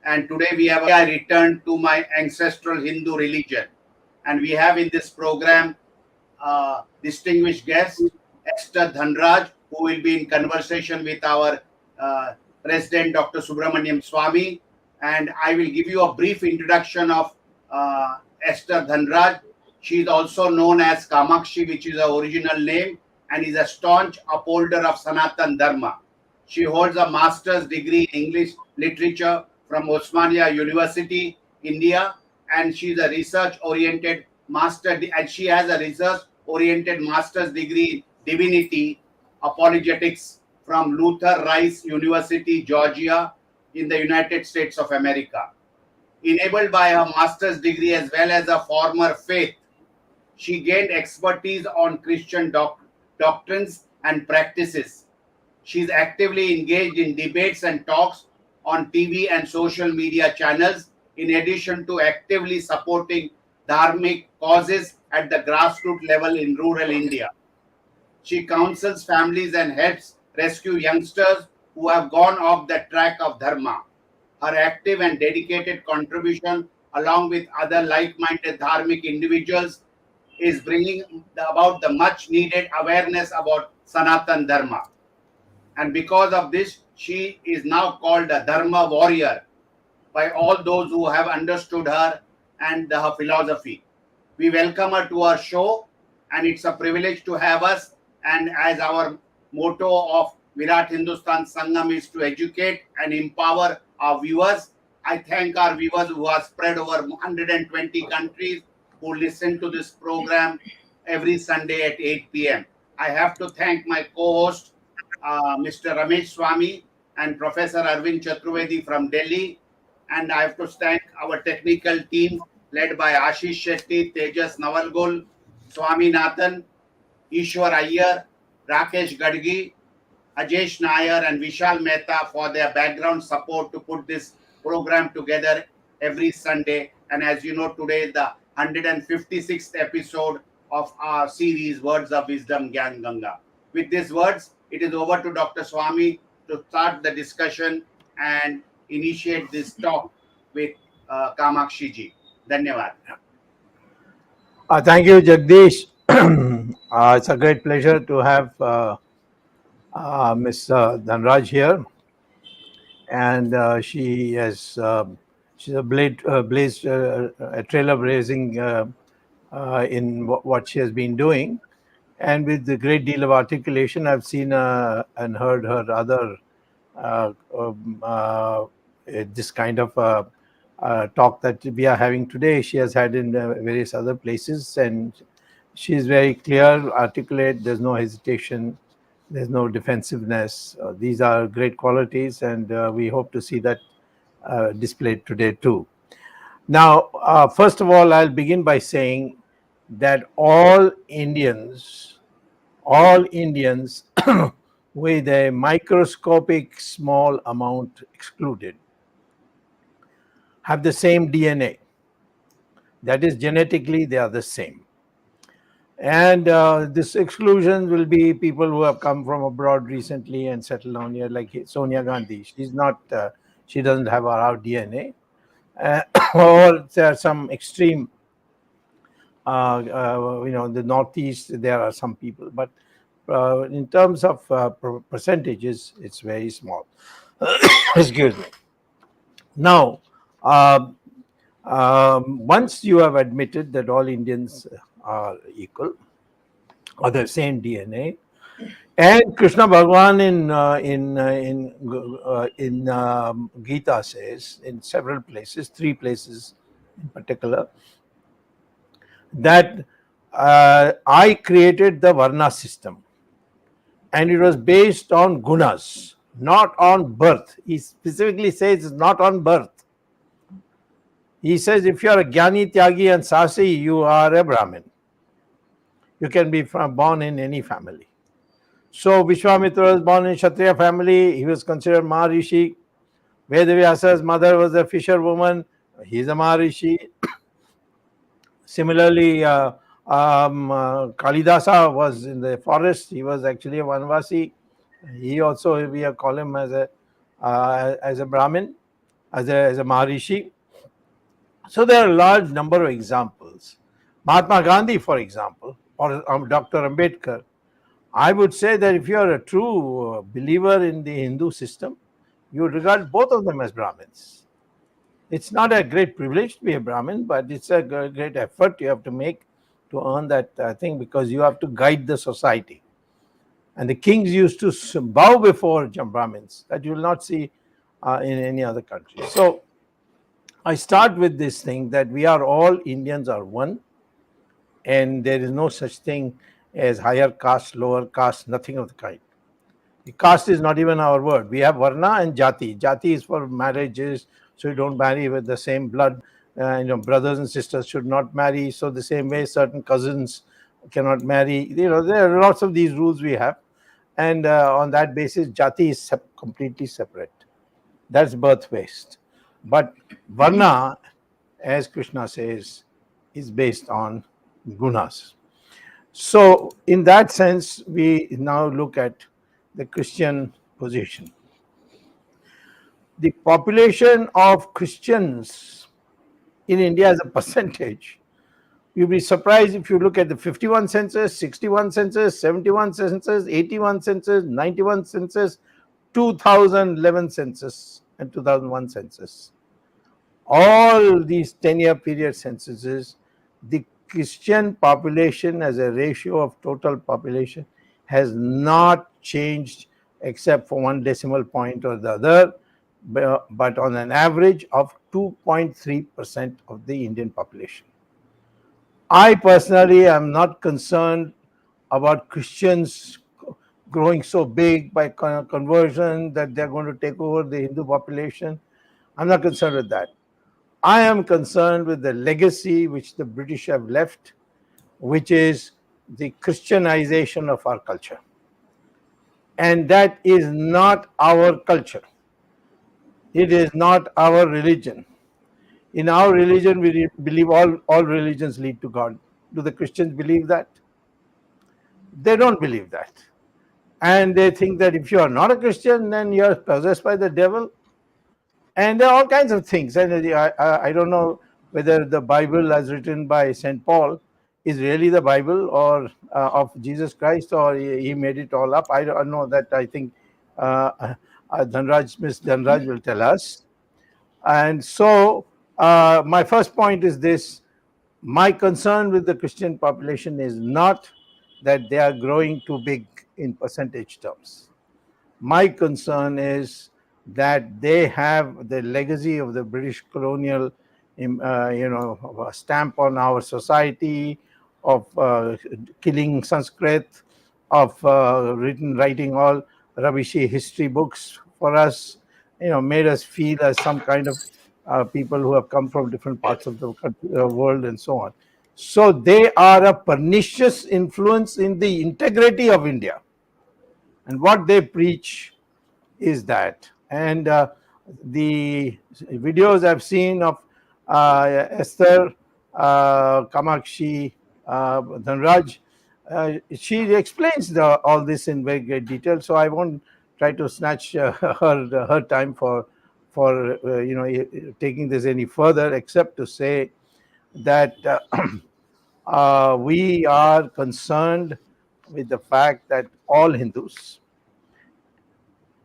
And today I returned to my ancestral Hindu religion. And we have in this program distinguished guest, Esther Dhanraj, who will be in conversation with our President, Dr. Subramanian Swamy. And I will give you a brief introduction of Esther Dhanraj. She is also known as Kamakshi, which is her original name, and is a staunch upholder of Sanatan Dharma. She holds a master's degree in English literature from Osmania University, India, and she is a research-oriented and she has a research-oriented master's degree in divinity apologetics from Luther Rice University, Georgia, in the United States of America. Enabled by her master's degree as well as a former faith, she gained expertise on Christian doctrines and practices. She is actively engaged in debates and talks on TV and social media channels, in addition to actively supporting dharmic causes at the grassroots level in rural India. She counsels families and helps rescue youngsters who have gone off the track of dharma. Her active and dedicated contribution, along with other like-minded dharmic individuals, is bringing about the much-needed awareness about Sanatan Dharma. And because of this, she is now called a Dharma warrior by all those who have understood her and her philosophy. We welcome her to our show, and it's a privilege to have us. And as our motto of Virat Hindustan Sangam is to educate and empower our viewers, I thank our viewers who are spread over 120 countries who listen to this program every Sunday at 8 p.m. I have to thank my co-host, Mr. Ramesh Swamy, and Professor Arvind Chaturvedi from Delhi. And I have to thank our technical team led by Ashish Shetty, Tejas Navalgul, Swaminathan, Ishwar Iyer, Rakesh Gadgi, Ajesh Nair, and Vishal Mehta for their background support to put this program together every Sunday. And as you know, today is the 156th episode of our series, Words of Wisdom, Gyan Ganga. With these words, it is over to Dr. Swamy to start the discussion and initiate this talk with Kamakshi ji. Dhanyavad. Thank you, Jagdish. It's a great pleasure to have Ms. Dhanraj here, and she has she's a trailblazing in what she has been doing, and with a great deal of articulation. I've seen and heard her other this kind of talk that we are having today. She has had in various other places, and she is very clear, articulate. There's no hesitation. There's no defensiveness. These are great qualities, and we hope to see that displayed today too. Now, first of all, I'll begin by saying that all Indians with a microscopic small amount excluded have the same DNA. That is, genetically, they are the same. And this exclusion will be people who have come from abroad recently and settled down here, like Sonia Gandhi. She's not, she doesn't have our DNA. Or there are some extreme, the Northeast, there are some people. But in terms of percentages, it's very small. Excuse me. Now, once you have admitted that all Indians are equal, or the same DNA, and Krishna Bhagwan in Gita says in several places, 3 places in particular, that I created the Varna system, and it was based on gunas, not on birth. He specifically says it's not on birth. He says if you are a Jnani, Tyagi and Sasi, you are a Brahmin. You can be born in any family. So Vishwamitra was born in Kshatriya family. He was considered Maharishi. Vedavyasa's mother was a fisherwoman. He is a Maharishi. Similarly, Kalidasa was in the forest. He was actually a Vanvasi. He also, we call him as a Brahmin. as a Maharishi. So there are a large number of examples. Mahatma Gandhi, for example, or Dr. Ambedkar. I would say that if you are a true believer in the Hindu system, you would regard both of them as Brahmins. It's not a great privilege to be a Brahmin, but it's a great effort you have to make to earn that thing, because you have to guide the society. And the kings used to bow before Brahmins, that you will not see in any other country. So I start with this thing that we are all Indians are one, and there is no such thing as higher caste, lower caste, nothing of the kind. The caste is not even our word. We have varna and jati. Jati is for marriages, so you don't marry with the same blood. Brothers and sisters should not marry. So the same way, certain cousins cannot marry. There are lots of these rules we have, and on that basis, jati is completely separate. That's birth based. But varna, as Krishna says, is based on gunas. So, in that sense, we now look at the Christian position. The population of Christians in India as a percentage, you'll be surprised if you look at the 51 census, 61 census, 71 census, 81 census, 91 census, 2011 census, and 2001 census. All these 10-year period censuses, the Christian population as a ratio of total population has not changed except for one decimal point or the other, but on an average of 2.3% of the Indian population. I personally am not concerned about Christians growing so big by conversion that they're going to take over the Hindu population. I'm not concerned with that. I am concerned with the legacy which the British have left, which is the Christianization of our culture. And that is not our culture. It is not our religion. In our religion, we believe all religions lead to God. Do the Christians believe that? They don't believe that. And they think that if you are not a Christian, then you are possessed by the devil. And there are all kinds of things. And I don't know whether the Bible, as written by St. Paul, is really the Bible or of Jesus Christ, or he made it all up. I don't know that. I think Miss Dhanraj will tell us. And so, my first point is this: my concern with the Christian population is not that they are growing too big in percentage terms. My concern is that they have the legacy of the British colonial, stamp on our society, of killing Sanskrit, of writing all rubbishy history books for us, made us feel as some kind of people who have come from different parts of the world and so on. So they are a pernicious influence in the integrity of India. And what they preach is that. And the videos I've seen of Esther Kamakshi Dhanraj, she explains all this in very great detail. So I won't try to snatch her time for taking this any further, except to say that we are concerned with the fact that all Hindus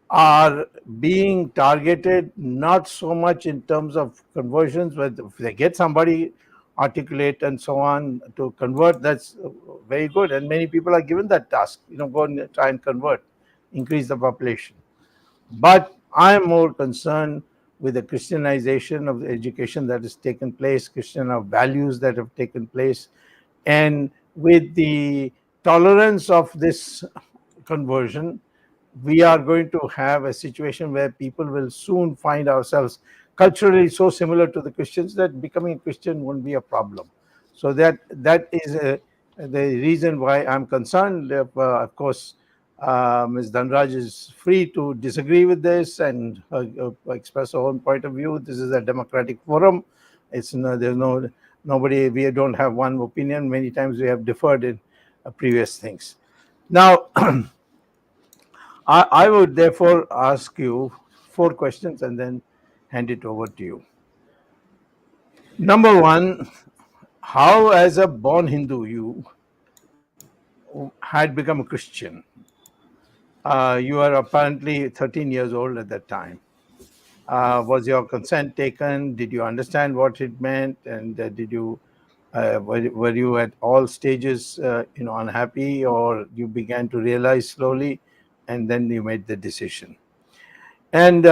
are being targeted not so much in terms of conversions, but if they get somebody articulate and so on to convert, that's very good. And many people are given that task, go and try and convert, increase the population. But I am more concerned with the Christianization of the education that has taken place, Christian values that have taken place, and with the tolerance of this conversion, we are going to have a situation where people will soon find ourselves culturally so similar to the Christians that becoming a Christian won't be a problem. So that is the reason why I'm concerned. Of course, Ms. Dhanraj is free to disagree with this and express her own point of view. This is a democratic forum. There's nobody. We don't have one opinion. Many times we have differed in previous things. Now, I would therefore ask you 4 questions and then hand it over to you. Number one, how, as a born Hindu, you had become a Christian. You were apparently 13 years old at that time. Was your consent taken? Did you understand what it meant? And did you were you at all stages, unhappy, or you began to realize slowly, and then you made the decision? And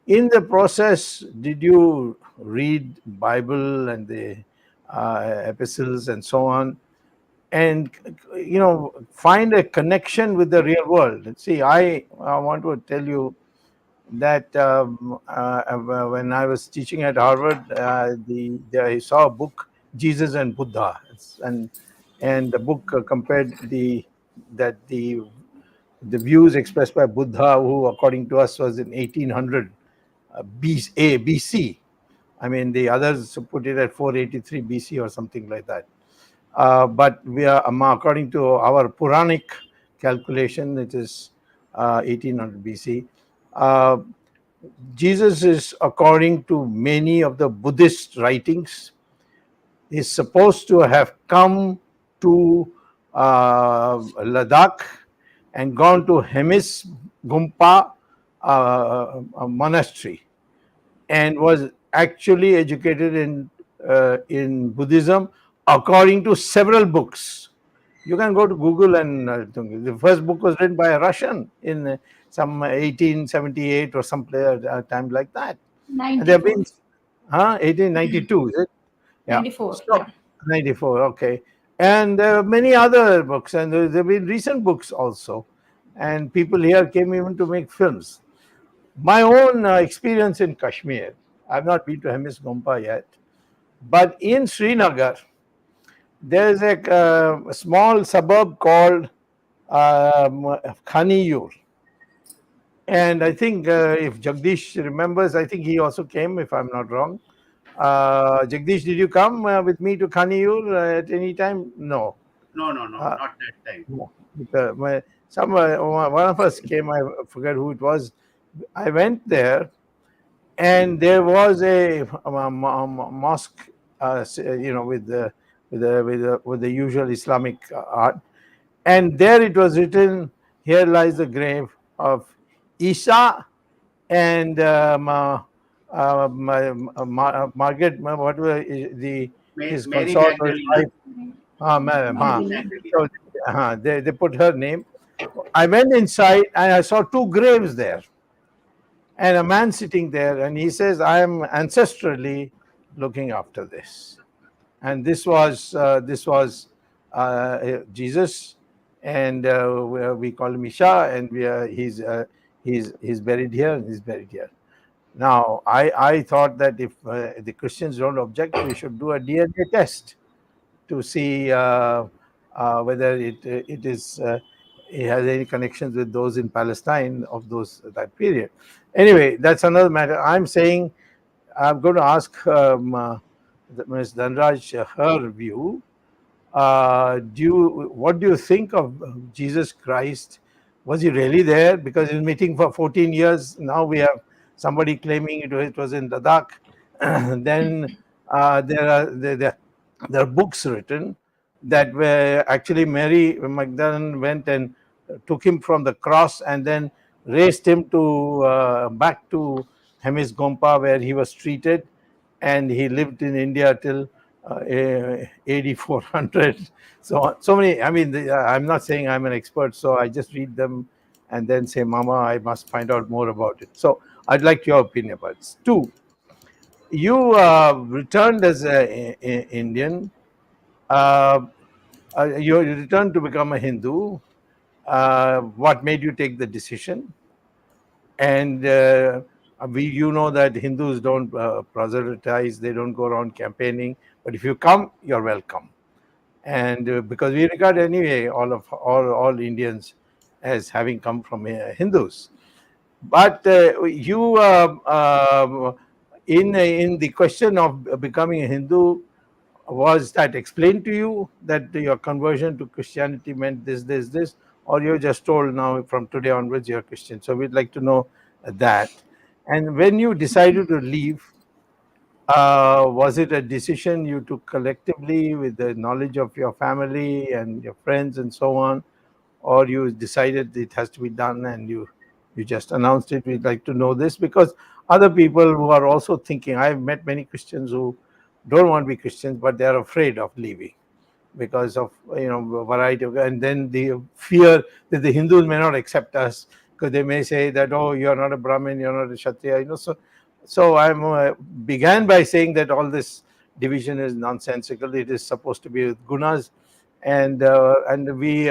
in the process, did you read Bible and the epistles and so on, and find a connection with the real world? See, I want to tell you that when I was teaching at Harvard, I saw a book, Jesus and Buddha, and the book compared the views expressed by Buddha, who according to us was in 1800 BC. I mean, the others put it at 483 BC or something like that. But we are, according to our Puranic calculation, it is 1800 BC. Uh, Jesus is, according to many of the Buddhist writings, is supposed to have come to Ladakh and gone to Hemis Gumpa monastery, and was actually educated in Buddhism according to several books. You can go to Google, and the first book was written by a Russian in some 1878 or some time like that. And there have been 94. 1892, is it? Yeah. 94. So, Yeah. 94, okay. And there are many other books, and there have been recent books also. And people here came even to make films. My own experience in Kashmir, I've not been to Hemis Gompa yet, but in Srinagar, there is a small suburb called Khaniyur. And I think if Jagdish remembers, I think he also came, if I'm not wrong. Jagdish, did you come with me to Khaniyur at any time? No. No, no, no, Uh, not that time. no. One of us came, I forget who it was. I went there, and there was a mosque, with the usual Islamic art, and there it was written, "Here lies the grave of Isa and Margaret, whatever his Mary consort or his Magdalena. wife, madam, Mary Magdalene. Magdalena. So they put her name. I went inside and I saw two graves there, and a man sitting there, and he says, "I am ancestrally looking after this." And this was Jesus, and we call him Isha, and he's buried here, and he's buried here. Now, I thought that if the Christians don't object, we should do a DNA test to see whether it has any connections with those in Palestine of that period. Anyway, that's another matter. I'm saying I'm going to ask Ms. Dhanraj her view. What do you think of Jesus Christ? Was he really there? Because he's meeting for 14 years. Now we have somebody claiming it was in Ladakh. Then there are books written that were actually Mary Magdalene went and took him from the cross and then raised him to back to Hemis Gompa, where he was treated, and he lived in India till AD 400. So many. I mean, I'm not saying I'm an expert, so I just read them and then say, "Mama, I must find out more about it." So I'd like your opinion about it. Two, you returned as an Indian. Uh, you returned to become a Hindu. What made you take the decision? And you know that Hindus don't proselytize; they don't go around campaigning. But if you come, you're welcome. And because we regard anyway all Indians as having come from Hindus. But you, in the question of becoming a Hindu, was that explained to you that your conversion to Christianity meant this, or you're just told now from today onwards you're Christian? So we'd like to know that. And when you decided to leave, was it a decision you took collectively with the knowledge of your family and your friends and so on, or you decided it has to be done and you just announced it? We'd like to know this because other people who are also thinking. I've met many Christians who don't want to be Christians, but they're afraid of leaving because of a variety of, and then the fear that the Hindus may not accept us because they may say that, oh, you're not a Brahmin, you're not a Kshatriya, so I'm began by saying that all this division is nonsensical. It is supposed to be with gunas, and we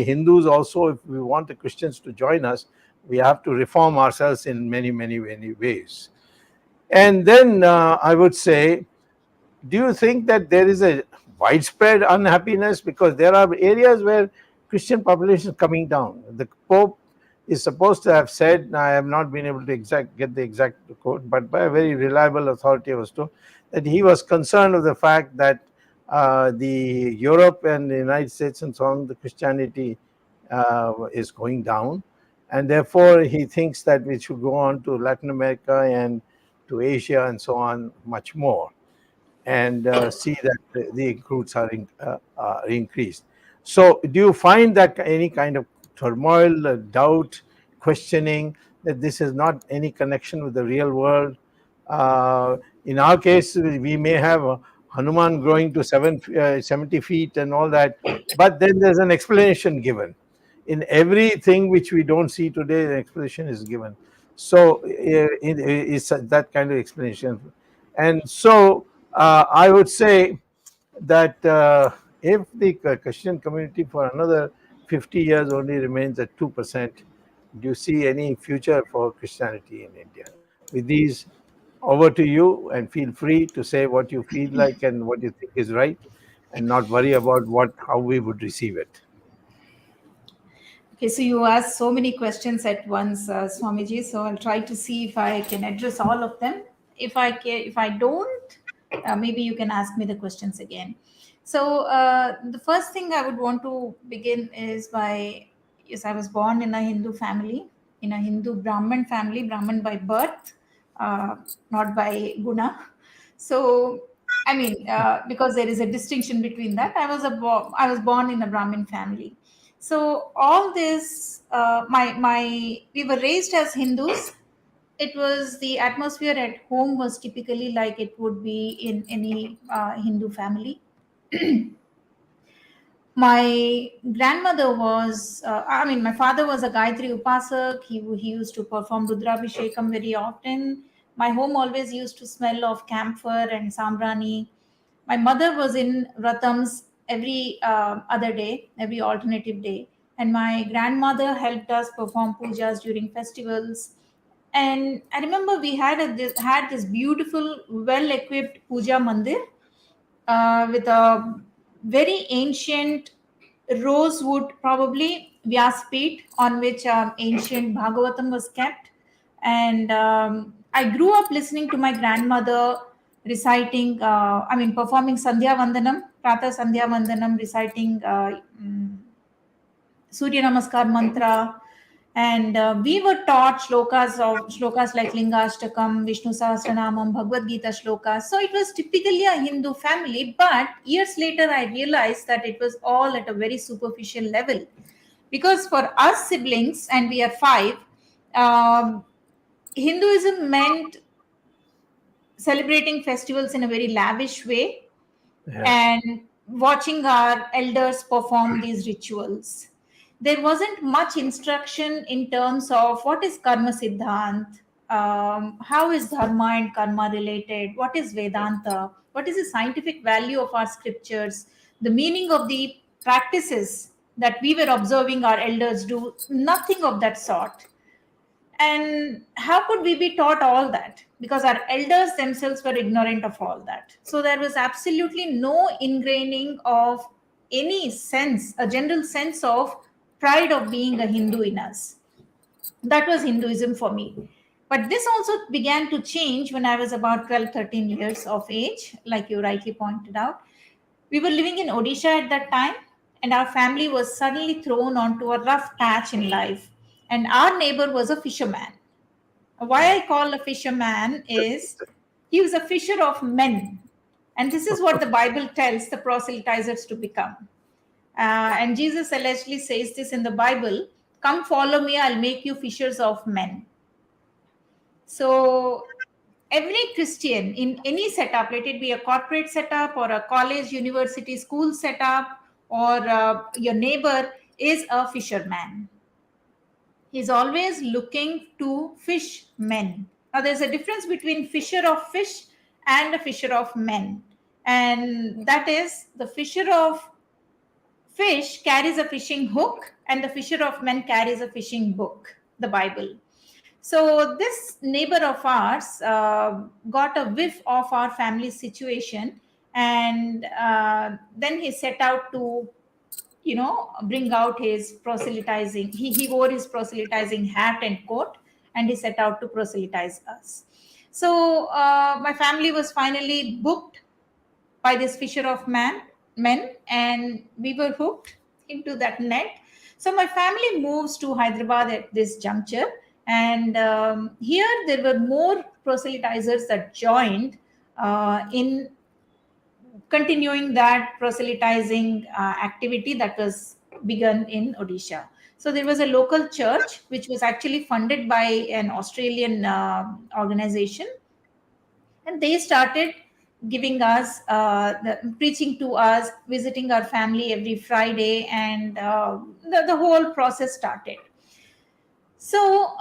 Hindus also, if we want the Christians to join us, we have to reform ourselves in many many many ways. And then I would say, do you think that there is a widespread unhappiness, because there are areas where Christian population is coming down? The Pope is supposed to have said, I have not been able to get the exact quote, but by a very reliable authority I was told that he was concerned of the fact that the Europe and the United States and so on, the Christianity is going down, and therefore he thinks that we should go on to Latin America and to Asia and so on much more, and see that the recruits are increased. So, do you find that any kind of turmoil, doubt, questioning that this is not any connection with the real world? In our case, we may have Hanuman growing to 70 feet and all that, but then there's an explanation given. In everything which we don't see today, an explanation is given. So, it's that kind of explanation. And so, I would say that if the Christian community for another 50 years only remains at 2%, do you see any future for Christianity in India? With these, over to you, and feel free to say what you feel like and what you think is right, and not worry about how we would receive it. Okay, so you asked so many questions at once, Swamiji. So I'll try to see if I can address all of them. If I don't, maybe you can ask me the questions again. So the first thing I would want to begin is by, yes, I was born in a Hindu family, in a Hindu Brahmin family, Brahmin by birth, uh, not by guna. So I mean, because there is a distinction between that. I was born in a Brahmin family. So all this, we were raised as Hindus. It was the atmosphere at home was typically like it would be in any Hindu family. My grandmother was, my father was a Gayatri Upasak. He used to perform Rudrabhishekam very often. My home always used to smell of camphor and sambrani. My mother was in Ratams every other day, every alternative day. And my grandmother helped us perform pujas during festivals. And I remember we had this beautiful, well equipped puja mandir with a very ancient rosewood, probably Vyaspeeth, on which ancient Bhagavatam was kept. And I grew up listening to my grandmother reciting, performing Sandhya Vandanam, Prata Sandhya Vandanam, reciting Surya Namaskar mantra. And we were taught shlokas like Lingashtakam, Vishnu Sahasranamam, Bhagavad Gita shlokas. So it was typically a Hindu family, but years later I realized that it was all at a very superficial level. Because for us siblings, and we are five, um, Hinduism meant celebrating festivals in a very lavish way Yes. and watching our elders perform these rituals. There wasn't much instruction in terms of what is karma siddhant, how is dharma and karma related, what is Vedanta, what is the scientific value of our scriptures, the meaning of the practices that we were observing our elders do, nothing of that sort. And how could we be taught all that? Because our elders themselves were ignorant of all that. So there was absolutely no ingraining of any sense, a general sense of pride of being a Hindu in us. That was Hinduism for me. But this also began to change when I was about 12, 13 years of age, like you rightly pointed out. We were living in Odisha at that time, and our family was suddenly thrown onto a rough patch in life. And our neighbor was a fisherman. Why I call a fisherman is he was a fisher of men. And this is what the Bible tells the proselytizers to become. And Jesus allegedly says this in the Bible: come follow me, I'll make you fishers of men. So, every Christian in any setup, let it be a corporate setup or a college, university, school setup, or your neighbor, is a fisherman. He's always looking to fish men. Now, there's a difference between fisher of fish and a fisher of men. And that is, the fisher of fish carries a fishing hook, and the fisher of men carries a fishing book, the Bible. So, this neighbor of ours got a whiff of our family situation, and then he set out to bring out his proselytizing. He wore his proselytizing hat and coat, and he set out to proselytize us. So my family was finally booked by this fisher of men, and we were hooked into that net. So my family moves to Hyderabad at this juncture, and here there were more proselytizers that joined in continuing that proselytizing activity that was begun in Odisha. So there was a local church which was actually funded by an Australian organization, and they started giving us preaching to us, visiting our family every Friday, and the whole process started. So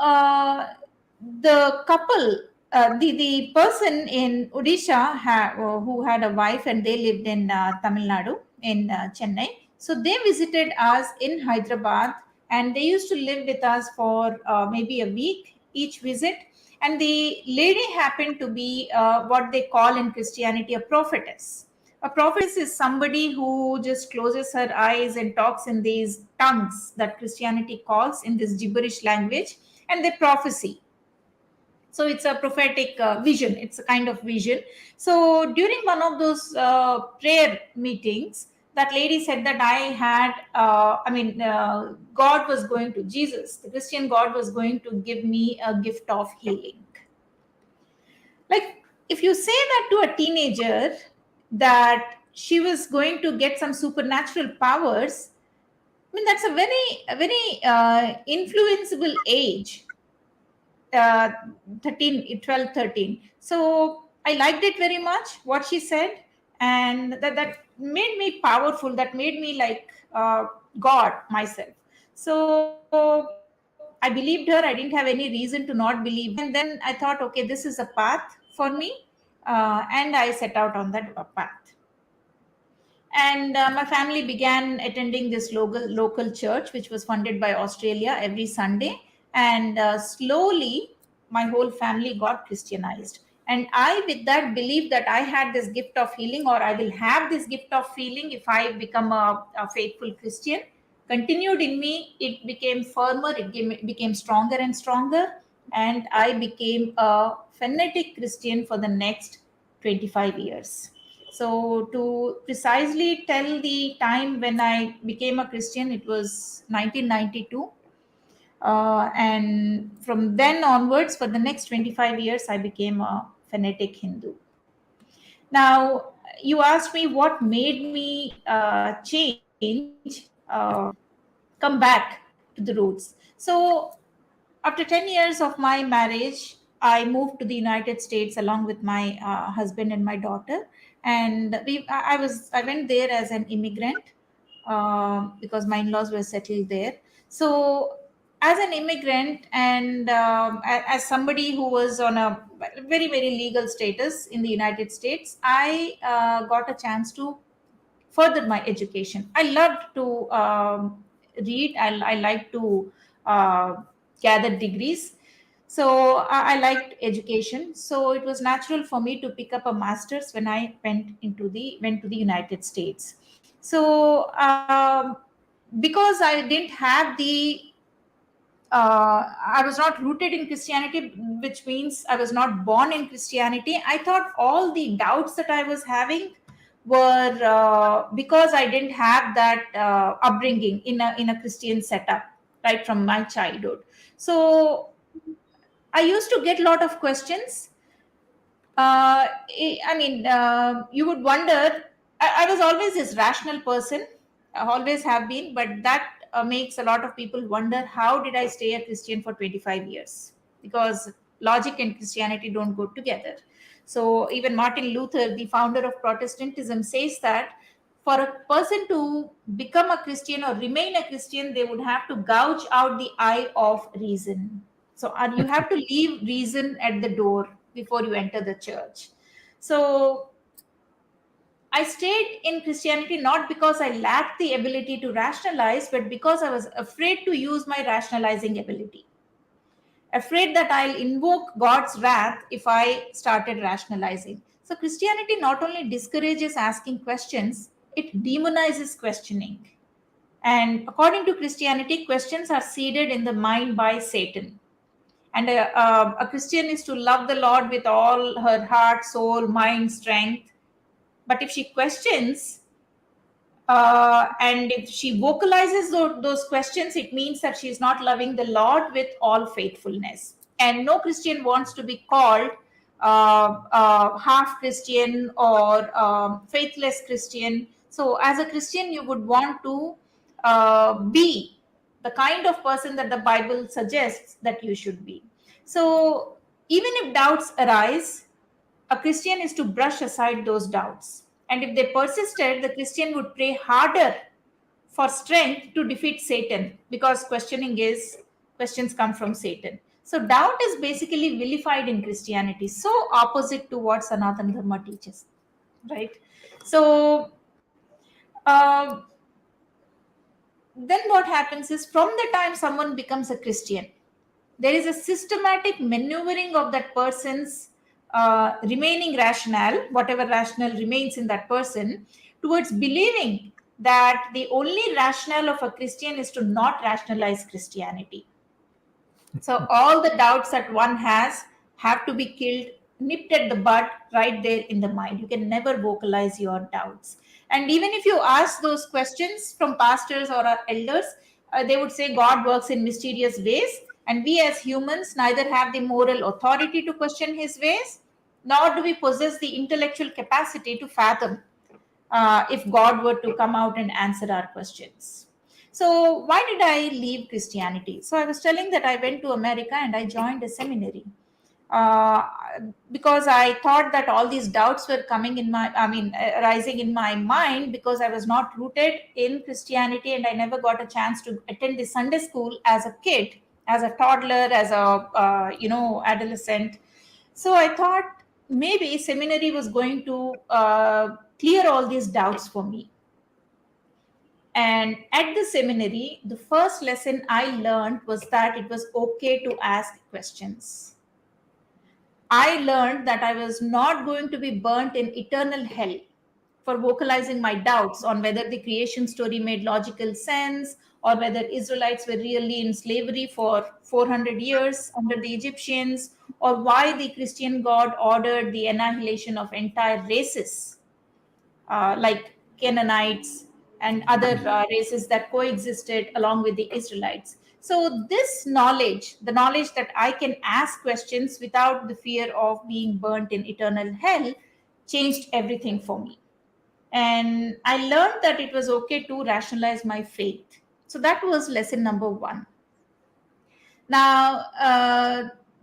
the couple, the person in Odisha who had a wife, and they lived in Tamil Nadu, in Chennai. So they visited us in Hyderabad, and they used to live with us for maybe a week each visit. And the lady happened to be what they call in Christianity a prophetess. A prophetess is somebody who just closes her eyes and talks in these tongues that Christianity calls, in this gibberish language, and they prophesy. So it's a prophetic vision. It's a kind of vision. So during one of those prayer meetings, that lady said that God was going to, Jesus, the Christian God, was going to give me a gift of healing. Like, if you say that to a teenager, that she was going to get some supernatural powers, I mean, that's a very influenceable age, uh, 13, 12, 13. So I liked it very much, what she said, and that made me powerful, that made me like God myself. So I believed her. I didn't have any reason to not believe her. And then I thought, okay, this is a path for me. And I set out on that path. And my family began attending this local church, which was funded by Australia, every Sunday. And slowly, my whole family got Christianized. And I, with that, believed that I had this gift of healing, or I will have this gift of healing if I become a faithful Christian. Continued in me, it became firmer, became stronger and stronger. And I became a fanatic Christian for the next 25 years. So, to precisely tell the time when I became a Christian, it was 1992. And from then onwards, for the next 25 years, I became a fanatic Hindu. Now, you asked me what made me change, come back to the roots. So, after 10 years of my marriage, I moved to the United States along with my husband and my daughter. And I went there as an immigrant because my in-laws were settled there. So as an immigrant, and as somebody who was on a very legal status in the United States, I got a chance to further my education. I loved to read. I like to uh, gather degrees. So I liked education. So it was natural for me to pick up a master's when I went to the United States. So because I didn't have I was not rooted in Christianity, which means I was not born in Christianity. I thought all the doubts that I was having were because I didn't have that upbringing in a Christian setup right from my childhood. So I used to get a lot of questions. You would wonder. I was always this rational person, I always have been, but that makes a lot of people wonder how did I stay a Christian for 25 years? Because logic and Christianity don't go together. So even Martin Luther, the founder of Protestantism, says that for a person to become a Christian or remain a Christian, they would have to gouge out the eye of reason. So you have to leave reason at the door before you enter the church. So I stayed in Christianity not because I lacked the ability to rationalize, but because I was afraid to use my rationalizing ability. Afraid that I'll invoke God's wrath if I started rationalizing. So Christianity not only discourages asking questions, it demonizes questioning. And according to Christianity, questions are seeded in the mind by Satan. And a Christian is to love the Lord with all her heart, soul, mind, strength. But if she questions, and if she vocalizes those questions, it means that she is not loving the Lord with all faithfulness. And no Christian wants to be called half Christian or faithless Christian. So, as a Christian, you would want to be the kind of person that the Bible suggests that you should be. So, even if doubts arise, a Christian is to brush aside those doubts. And if they persisted, the Christian would pray harder for strength to defeat Satan, because questions come from Satan. So doubt is basically vilified in Christianity, so opposite to what Sanatana Dharma teaches, right? So uh, then what happens is, from the time someone becomes a Christian, there is a systematic maneuvering of that person's remaining rationale, whatever rationale remains in that person, towards believing that the only rationale of a Christian is to not rationalize Christianity. So all the doubts that one has have to be killed, nipped at the bud right there in the mind. You can never vocalize your doubts. And even if you ask those questions from pastors or our elders, they would say God works in mysterious ways, and we as humans neither have the moral authority to question his ways, nor do we possess the intellectual capacity to fathom if God were to come out and answer our questions. So, why did I leave Christianity? So, I was telling that I went to America and I joined a seminary. Uh, because I thought that all these doubts were rising in my mind, because I was not rooted in Christianity and I never got a chance to attend the Sunday school as a kid, as a toddler, as a adolescent. So I thought maybe seminary was going to clear all these doubts for me. And at the seminary, the first lesson I learned was that it was okay to ask questions. I learned that I was not going to be burnt in eternal hell for vocalizing my doubts on whether the creation story made logical sense, or whether Israelites were really in slavery for 400 years under the Egyptians, or why the Christian God ordered the annihilation of entire races, like Canaanites and other races that coexisted along with the Israelites. So, this knowledge, the knowledge that I can ask questions without the fear of being burnt in eternal hell, changed everything for me. And I learned that it was okay to rationalize my faith. So, that was lesson number one. Now,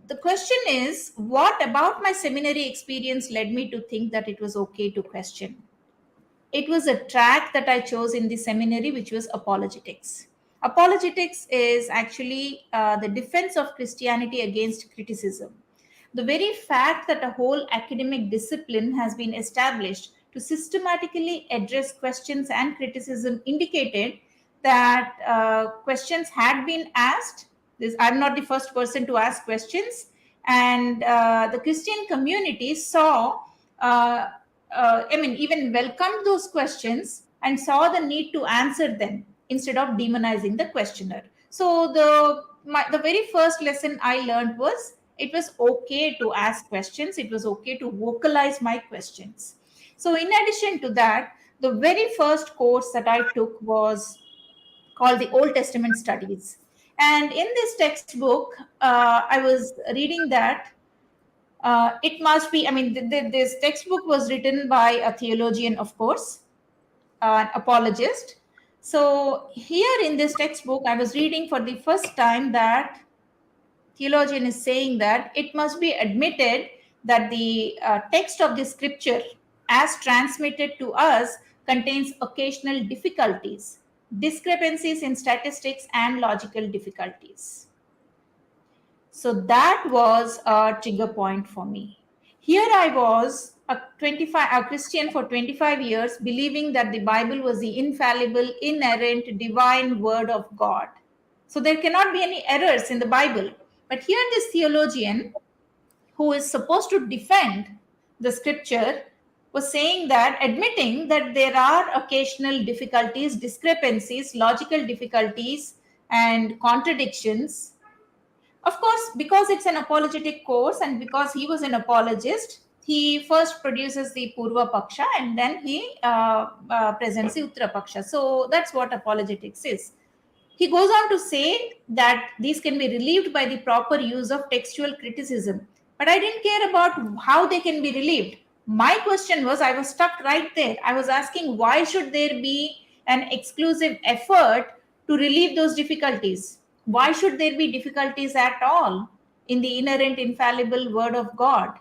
the question is, what about my seminary experience led me to think that it was okay to question? It was a track that I chose in the seminary, which was apologetics. Apologetics is actually the defense of Christianity against criticism. The very fact that a whole academic discipline has been established to systematically address questions and criticism indicated that questions had been asked. I'm not the first person to ask questions, and the Christian community saw. Even welcomed those questions and saw the need to answer them instead of demonizing the questioner. So the very first lesson I learned was it was okay to ask questions. It was okay to vocalize my questions. So in addition to that, the very first course that I took was called the Old Testament Studies. And in this textbook, I was reading that it must be, I mean, this textbook was written by a theologian, of course, an apologist. So here in this textbook, I was reading for the first time that theologian is saying that it must be admitted that the text of the scripture as transmitted to us contains occasional difficulties, discrepancies in statistics, and logical difficulties. So that was a trigger point for me. Here I was a Christian for 25 years, believing that the Bible was the infallible, inerrant, divine word of God. So there cannot be any errors in the Bible. But here this theologian, who is supposed to defend the scripture, was saying that, admitting that there are occasional difficulties, discrepancies, logical difficulties, and contradictions. Of course, because it's an apologetic course and because he was an apologist, he first produces the Purva Paksha and then he presents the Uttara Paksha. So that's what apologetics is. He goes on to say that these can be relieved by the proper use of textual criticism. But I didn't care about how they can be relieved. My question was, I was stuck right there. I was asking, why should there be an exclusive effort to relieve those difficulties? Why should there be difficulties at all in the inerrant, infallible word of God,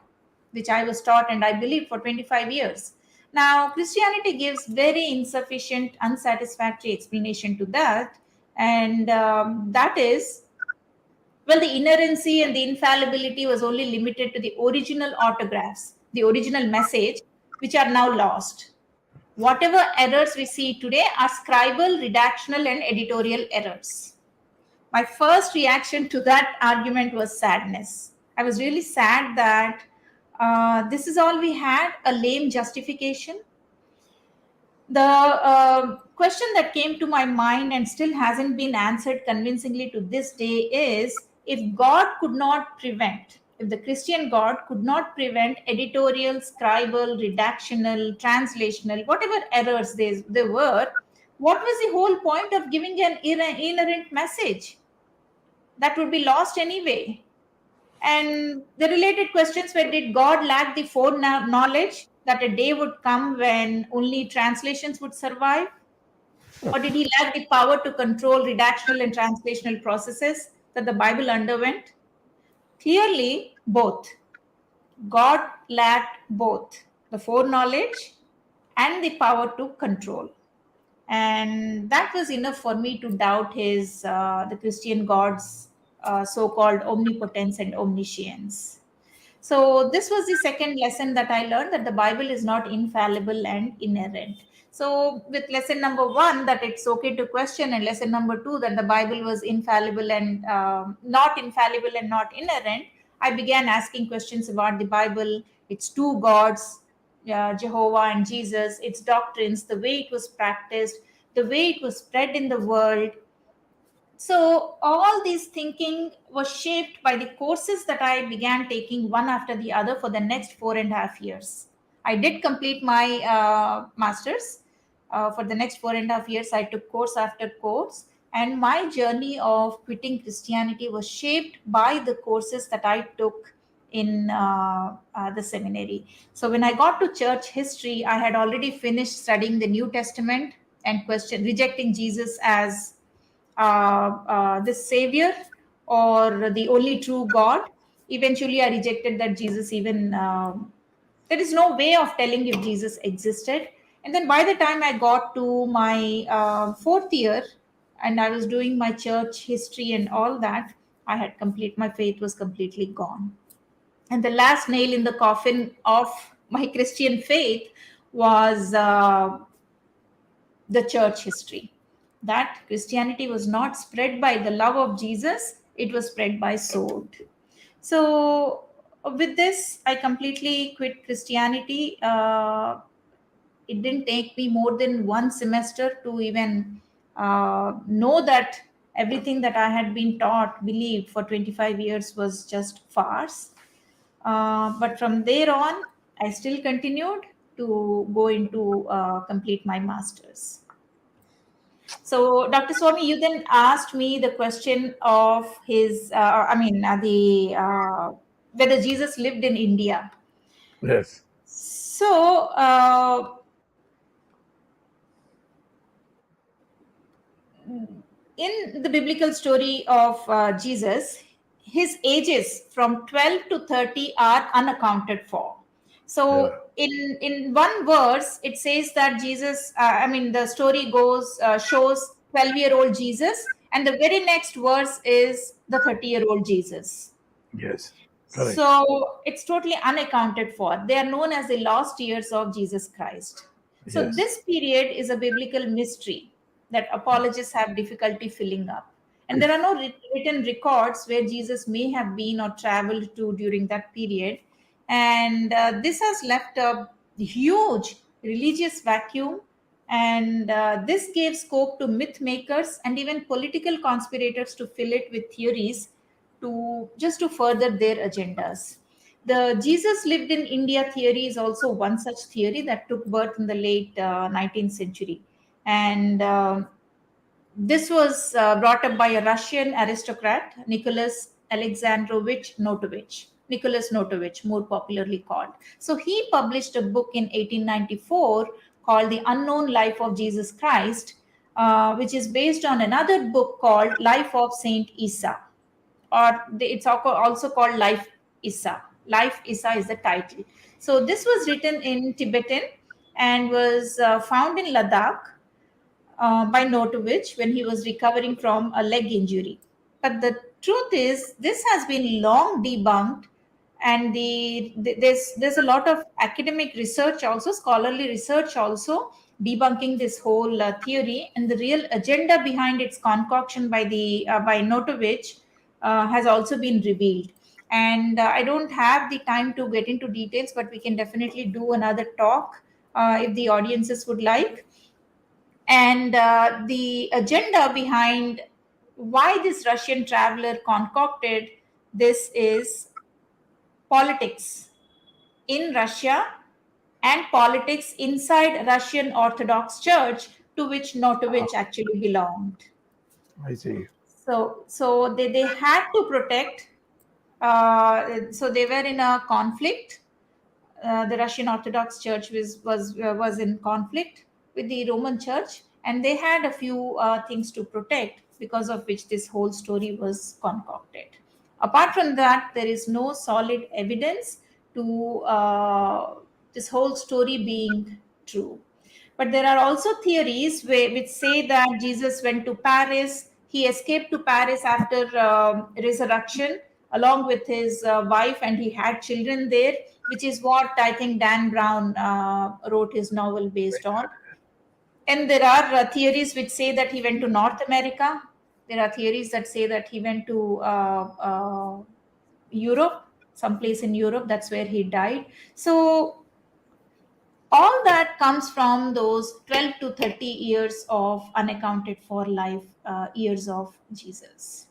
which I was taught and I believed for 25 years? Now, Christianity gives very insufficient, unsatisfactory explanation to that, and that is, well, the inerrancy and the infallibility was only limited to the original autographs, the original message, which are now lost. Whatever errors we see today are scribal, redactional, and editorial errors. My first reaction to that argument was sadness. I was really sad that this is all we had, a lame justification. The question that came to my mind and still hasn't been answered convincingly to this day is, if God could not prevent, if the Christian God could not prevent editorial, scribal, redactional, translational, whatever errors there were, what was the whole point of giving an inerrant message? That would be lost anyway. And the related questions were, did God lack the foreknowledge that a day would come when only translations would survive? Or did he lack the power to control redactional and translational processes that the Bible underwent? Clearly, both. God lacked both the foreknowledge and the power to control. And that was enough for me to doubt the Christian God's so-called omnipotence and omniscience. So this was the second lesson that I learned, that the Bible is not infallible and inerrant. So with lesson number one, that it's okay to question, and lesson number two, that the Bible was infallible and not infallible and not inerrant, I began asking questions about the Bible, its two gods, Jehovah and Jesus, its doctrines, the way it was practiced, the way it was spread in the world. So all this thinking was shaped by the courses that I began taking one after the other for the next 4.5 years. I did complete my master's. For the next 4.5 years, I took course after course, and my journey of quitting Christianity was shaped by the courses that I took in the seminary. So when I got to church history, I had already finished studying the New Testament and rejecting Jesus as the savior or the only true God. Eventually I rejected that Jesus, even there is no way of telling if Jesus existed. And then by the time I got to my fourth year and I was doing my church history and all that, my faith was completely gone. And the last nail in the coffin of my Christian faith was the church history, that Christianity was not spread by the love of Jesus, it was spread by sword. So, with this, I completely quit Christianity. It didn't take me more than one semester to even know that everything that I had been taught, believed for 25 years was just farce. But from there on, I still continued to go into complete my master's. So, Dr. Swamy, you then asked me the question of his, whether Jesus lived in India. Yes. So, in the biblical story of Jesus, his ages from 12 to 30 are unaccounted for. Yeah. So, in one verse, it says that Jesus, the story shows 12-year-old Jesus, and the very next verse is the 30-year-old Jesus. Yes. Correct. So it's totally unaccounted for. They are known as the lost years of Jesus Christ. So Yes. this period is a biblical mystery that apologists have difficulty filling up. And there are no written records where Jesus may have been or traveled to during that period. And this has left a huge religious vacuum. And this gave scope to myth makers and even political conspirators to fill it with theories to further their agendas. The Jesus lived in India theory is also one such theory that took birth in the late 19th century. And this was brought up by a Russian aristocrat, Nicholas Notovich, more popularly called. So he published a book in 1894 called The Unknown Life of Jesus Christ, which is based on another book called Life of Saint Isa, it's also called Life Isa. Life Isa is the title. So this was written in Tibetan and was found in Ladakh by Notovich when he was recovering from a leg injury. But the truth is, this has been long debunked, and there's a lot of academic research also, scholarly research also, debunking this whole theory, and the real agenda behind its concoction by Notovich has also been revealed. And I don't have the time to get into details, but we can definitely do another talk if the audiences would like. And the agenda behind why this Russian traveler concocted this is politics in Russia and politics inside Russian Orthodox Church, to which Notovich actually belonged. I see. So they had to protect. So they were in a conflict. The Russian Orthodox Church was in conflict with the Roman Church, and they had a few things to protect, because of which this whole story was concocted. Apart from that, there is no solid evidence to this whole story being true. But there are also theories which say that Jesus went to Paris. He escaped to Paris after resurrection along with his wife, and he had children there, which is what I think Dan Brown wrote his novel based on. And there are theories which say that he went to North America. There are theories that say that he went to Europe, someplace in Europe. That's where he died. So all that comes from those 12 to 30 years of unaccounted for life years of Jesus.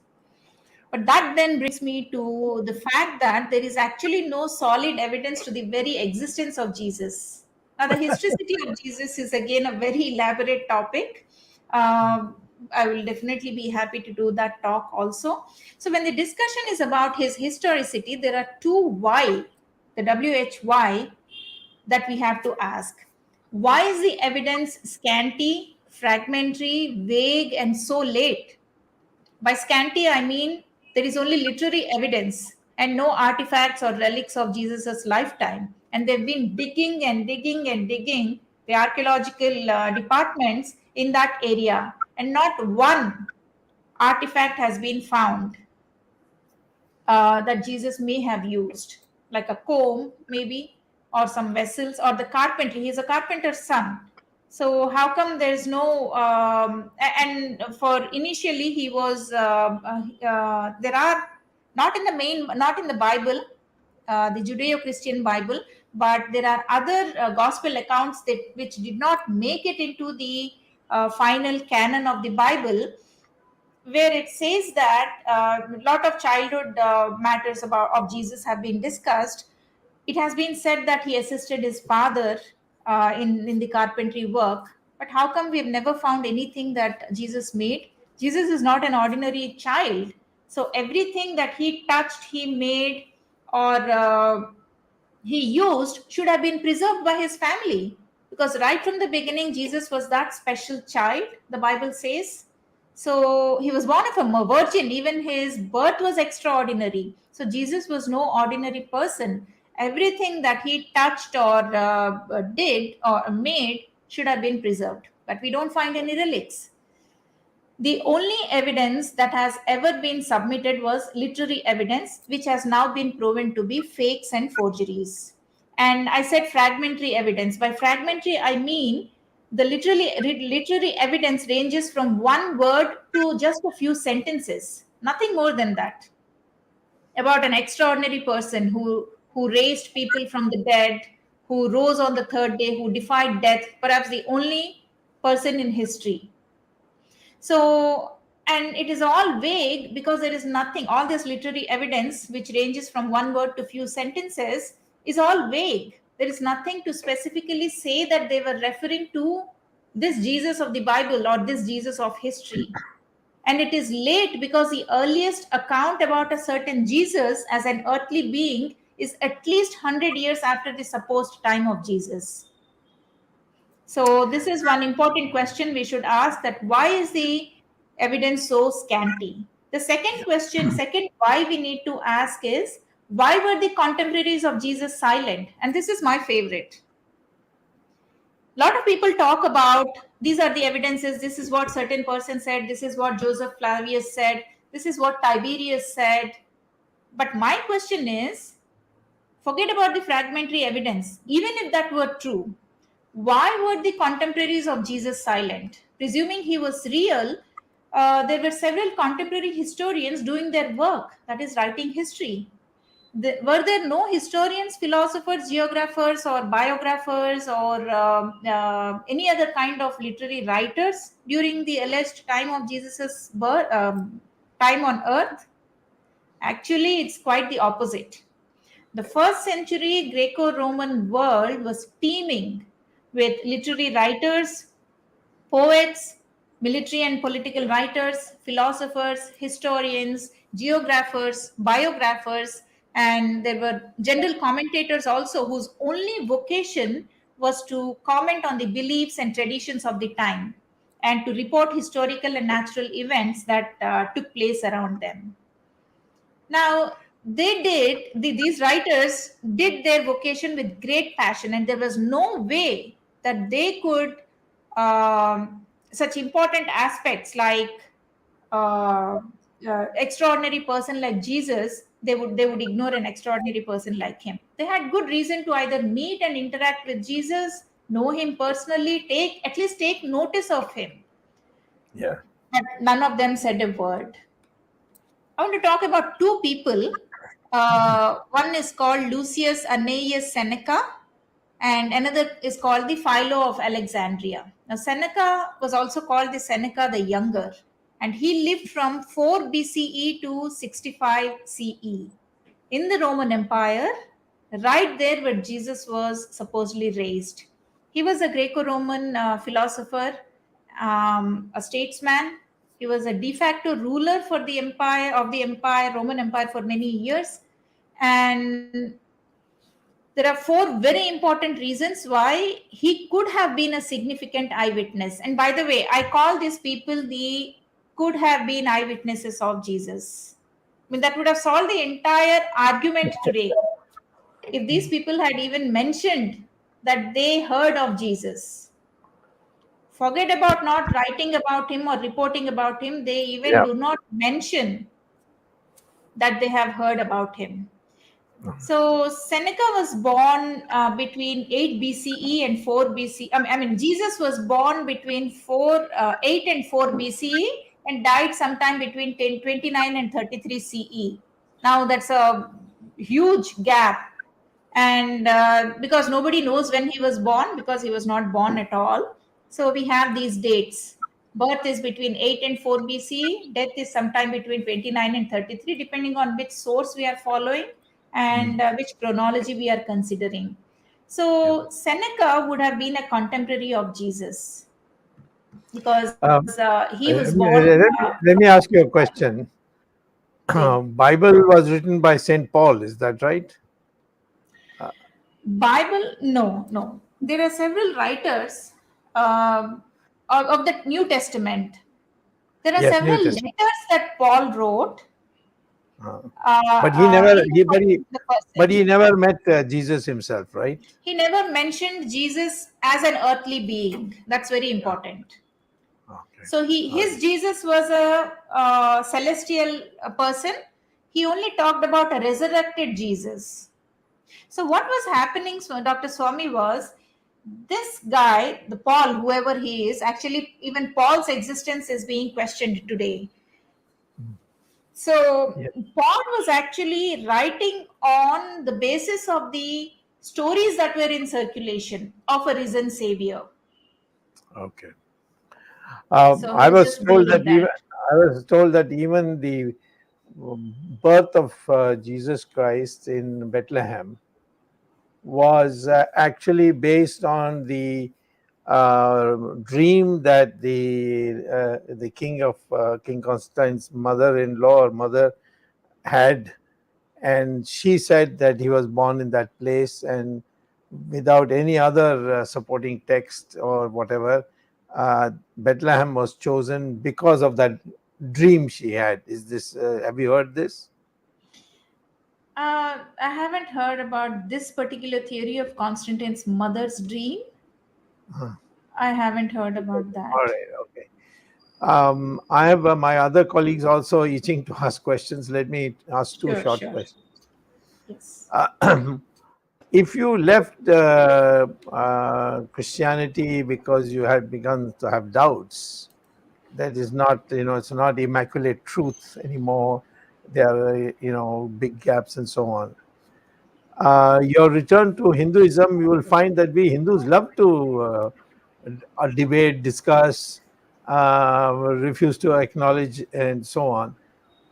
But that then brings me to the fact that there is actually no solid evidence to the very existence of Jesus. Now, the historicity of Jesus is again a very elaborate topic. I will definitely be happy to do that talk also. So, when the discussion is about his historicity, there are two why, the WHY, that we have to ask. Why is the evidence scanty, fragmentary, vague, and so late? By scanty, I mean there is only literary evidence and no artifacts or relics of Jesus' lifetime. And they've been digging and digging and digging, the archaeological departments in that area, and not one artifact has been found that Jesus may have used, like a comb, maybe, or some vessels, or the carpentry. He's a carpenter's son. So how come there's no? And for initially he was. There are not in the Bible, the Judeo-Christian Bible, but there are other gospel accounts that which did not make it into the final canon of the Bible, where it says that a lot of childhood matters about of Jesus have been discussed. It has been said that he assisted his father in the carpentry work, But how come we have never found anything that Jesus made? Jesus is not an ordinary child. So everything that he touched, he made, or he used should have been preserved by his family. Because right from the beginning, Jesus was that special child, the Bible says. So he was born of a virgin. Even his birth was extraordinary. So Jesus was no ordinary person. Everything that he touched or did or made should have been preserved. But we don't find any relics. The only evidence that has ever been submitted was literary evidence, which has now been proven to be fakes and forgeries. And I said fragmentary evidence. By fragmentary, I mean the literary evidence ranges from one word to just a few sentences, nothing more than that, about an extraordinary person who raised people from the dead, who rose on the third day, who defied death, perhaps the only person in history. So, and it is all vague because there is nothing, all this literary evidence, which ranges from one word to few sentences, is all vague. There is nothing to specifically say that they were referring to this Jesus of the Bible or this Jesus of history. And it is late because the earliest account about a certain Jesus as an earthly being is at least 100 years after the supposed time of Jesus. So this is one important question we should ask, that why is the evidence so scanty? The second question, second why we need to ask is, why were the contemporaries of Jesus silent? And this is my favorite. A lot of people talk about these are the evidences, this is what certain person said, this is what Joseph Flavius said, this is what Tiberius said. But my question is, forget about the fragmentary evidence. Even if that were true, why were the contemporaries of Jesus silent? Presuming he was real, there were several contemporary historians doing their work, that is, writing history. Were there no historians, philosophers, geographers, or biographers, or any other kind of literary writers during the alleged time of Jesus's birth, time on earth? Actually, it's quite the opposite. The first century Greco Roman world was teeming with literary writers, poets, military and political writers, philosophers, historians, geographers, biographers, and there were general commentators also whose only vocation was to comment on the beliefs and traditions of the time and to report historical and natural events that took place around them. Now, these writers did their vocation with great passion, and there was no way that they could, such important aspects like uh, extraordinary person like Jesus, they would ignore an extraordinary person like him. They had good reason to either meet and interact with Jesus, know him personally, at least take notice of him. Yeah. But none of them said a word. I want to talk about two people. One is called Lucius Annaeus Seneca, and another is called the Philo of Alexandria. Now, Seneca was also called the Seneca the Younger, and he lived from 4 BCE to 65 CE in the Roman Empire, right there where Jesus was supposedly raised. He was a Greco Roman philosopher, a statesman. He was a de facto ruler for the Roman Empire, for many years. And there are four very important reasons why he could have been a significant eyewitness. And by the way, I call these people the could have been eyewitnesses of Jesus. I mean, that would have solved the entire argument today if these people had even mentioned that they heard of Jesus. Forget about not writing about him or reporting about him, they even Yeah. do not mention that they have heard about him. So Seneca was born between 8 BCE and 4 BCE. I mean, Jesus was born between 8 and 4 BCE and died sometime between 29 and 33 CE. Now that's a huge gap. And because nobody knows when he was born, because he was not born at all. So we have these dates. Birth is between 8 and 4 BCE. Death is sometime between 29 and 33, depending on which source we are following and which chronology we are considering. So Seneca would have been a contemporary of Jesus. because he was Let born. let me ask you a question. Say, Bible was written by Saint Paul, is that right? Bible? No, no. There are several writers um, of the New Testament. There are Yes, New several Testament. letters that Paul wrote Uh, but he never, in the first, the first but he century. never met Jesus himself, right? He never mentioned Jesus as an earthly being. That's very Yeah. important. Okay. So All right. his Jesus was a, celestial person. He only talked about a resurrected Jesus. So what was happening, so Dr. Swamy, was this guy, the Paul, whoever he is, actually even Paul's existence is being questioned today. So Yeah. Paul was actually writing on the basis of the stories that were in circulation of a risen savior. Okay. So he was just building that. I was told that even the birth of Jesus Christ in Bethlehem was actually based on the dream that the king of King Constantine's mother-in-law or mother had, and she said that he was born in that place, and without any other supporting text or whatever, Bethlehem was chosen because of that dream she had. Is this? Have you heard this? I haven't heard about this particular theory of Constantine's mother's dream. Huh. I haven't heard about All that. right. Okay. I have my other colleagues also itching to ask questions. Let me ask two Sure, short sure. questions. Yes. If you left Christianity because you had begun to have doubts, that is not, it's not immaculate truth anymore. There are, big gaps and so on. Your return to Hinduism, you will find that we Hindus love to debate, discuss, refuse to acknowledge, and so on.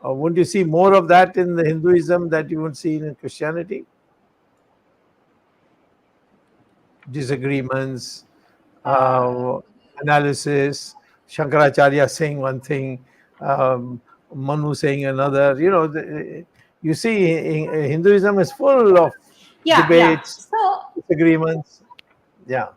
Wouldn't you see more of that in the Hinduism that you would see in Christianity? Disagreements, Uh, uh, analysis, Shankaracharya saying one thing, um, Manu saying another. You see, Hinduism is full of yeah, yeah. debates, So disagreements. Yeah.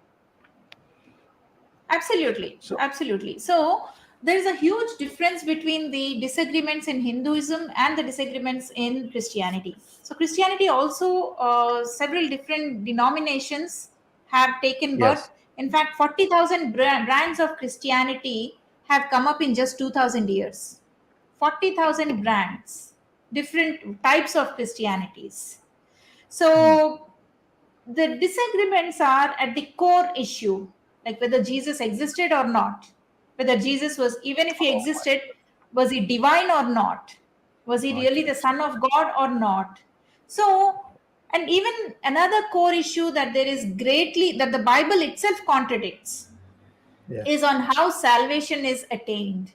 absolutely, So, absolutely. So there is a huge difference between the disagreements in Hinduism and the disagreements in Christianity. So Christianity also, several different denominations have taken birth. yes. In fact, 40,000 brands of Christianity have come up in just 2,000 years. 40,000 brands, different types of Christianities. Hmm. So the disagreements are at the core issue, like whether Jesus existed or not, whether Jesus was, even if he Oh, existed, was he divine or not, was he I really the think so. son of God or not. So, and even another core issue that there is greatly, that the Bible itself contradicts, Yeah. is on how salvation is attained.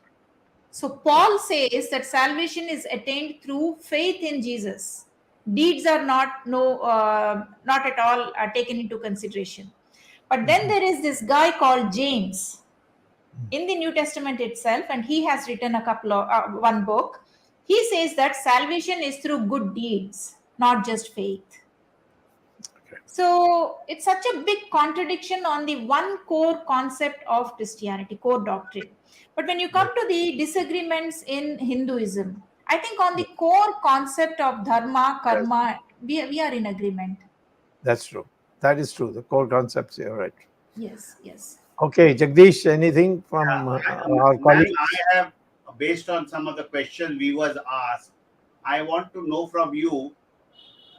So Paul says that salvation is attained through faith in Jesus. Deeds are not at all taken into consideration. But then Mhm. there is this guy called James in the New Testament itself, and he has written a couple of one book. He says that salvation is through good deeds, not just faith. Okay. So it's such a big contradiction on the one core concept of Christianity, core doctrine. But when you come Yeah. to the disagreements in Hinduism, I think on Yeah. the core concept of dharma, That's, karma, we are in agreement. that's true. That is true. The core concepts, you're right. Yes, yes. Okay, Jagdish, anything from our Ma'am, colleagues? I have, based on some of the questions viewers asked, I want to know from you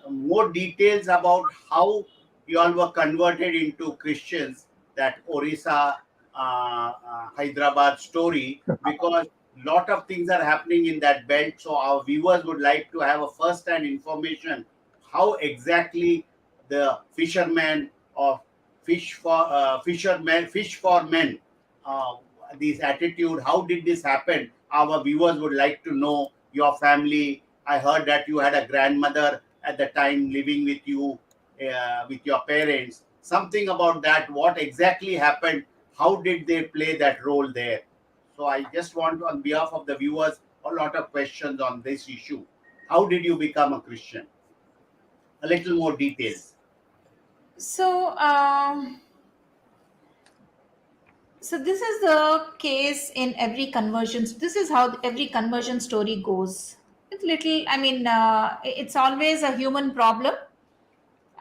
more details about how you all were converted into Christians, that Orissa, Hyderabad story, because lot of things are happening in that belt. So our viewers would like to have a first-hand information how exactly the fishermen of fish for men, uh, this attitude, how did this happen? Our viewers would like to know your family. I heard that you had a grandmother at the time living with you, with your parents. Something about that, what exactly happened, how did they play that role there? So I just want to, on behalf of the viewers, a lot of questions on this issue. How did you become a Christian? A little more details. So, so this is the case in every conversion. This is how every conversion story goes. It's little. I mean, it's always a human problem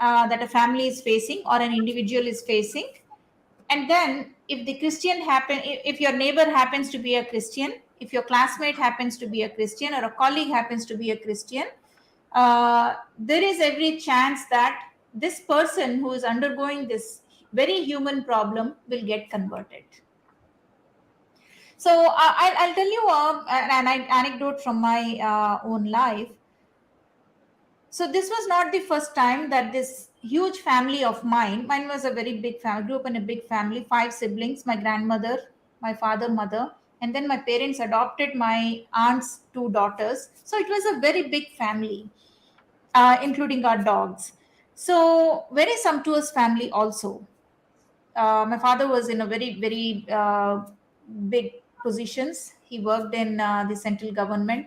that a family is facing or an individual is facing. And then if the Christian happen, if your neighbor happens to be a Christian, if your classmate happens to be a Christian, or a colleague happens to be a Christian, there is every chance that this person who is undergoing this very human problem will get converted. So I'll tell you an anecdote from my own life. So this was not the first time that this huge family of mine was a very big family, grew up in a big family, 5 siblings, my grandmother, my father, mother, and then my parents adopted my aunt's 2 daughters. So it was a very big family, including our dogs. So very sumptuous family also. My father was in a very big positions. He worked in the central government.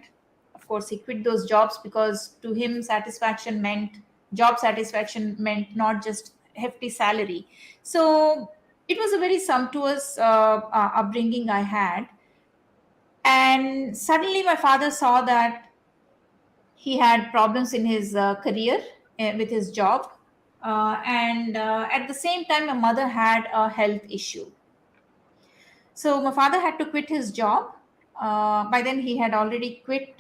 Of course, he quit those jobs because to him satisfaction meant job satisfaction meant not just hefty salary. So it was a very sumptuous upbringing I had. And suddenly my father saw that he had problems in his career with his job, and at the same time my mother had a health issue. So my father had to quit his job. By then, he had already quit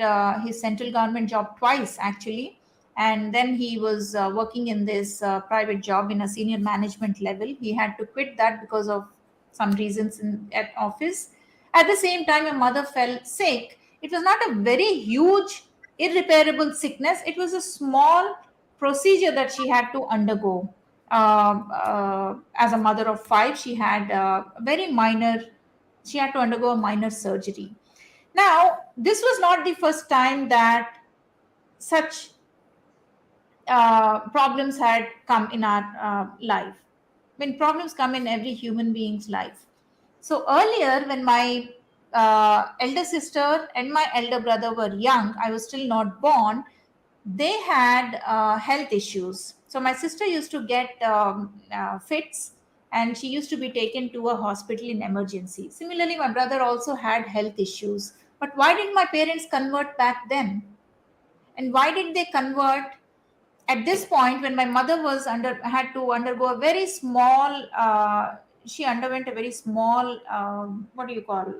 his central government job twice, actually. And then he was working in this private job in a senior management level. He had to quit that because of some reasons at office. At the same time, my mother fell sick. It was not a very huge, irreparable sickness. It was a small procedure that she had to undergo. As a mother of 5, she had very minor she had to undergo a minor surgery. Now, this was not the first time that such problems had come in our life. When problems come in every human being's life. So earlier, when my elder sister and my elder brother were young, I was still not born, they had health issues. So my sister used to get fits, and she used to be taken to a hospital in emergency. Similarly, my brother also had health issues. But why did my parents convert back then? And why did they convert at this point when my mother was had to undergo a very small she underwent a very small what do you call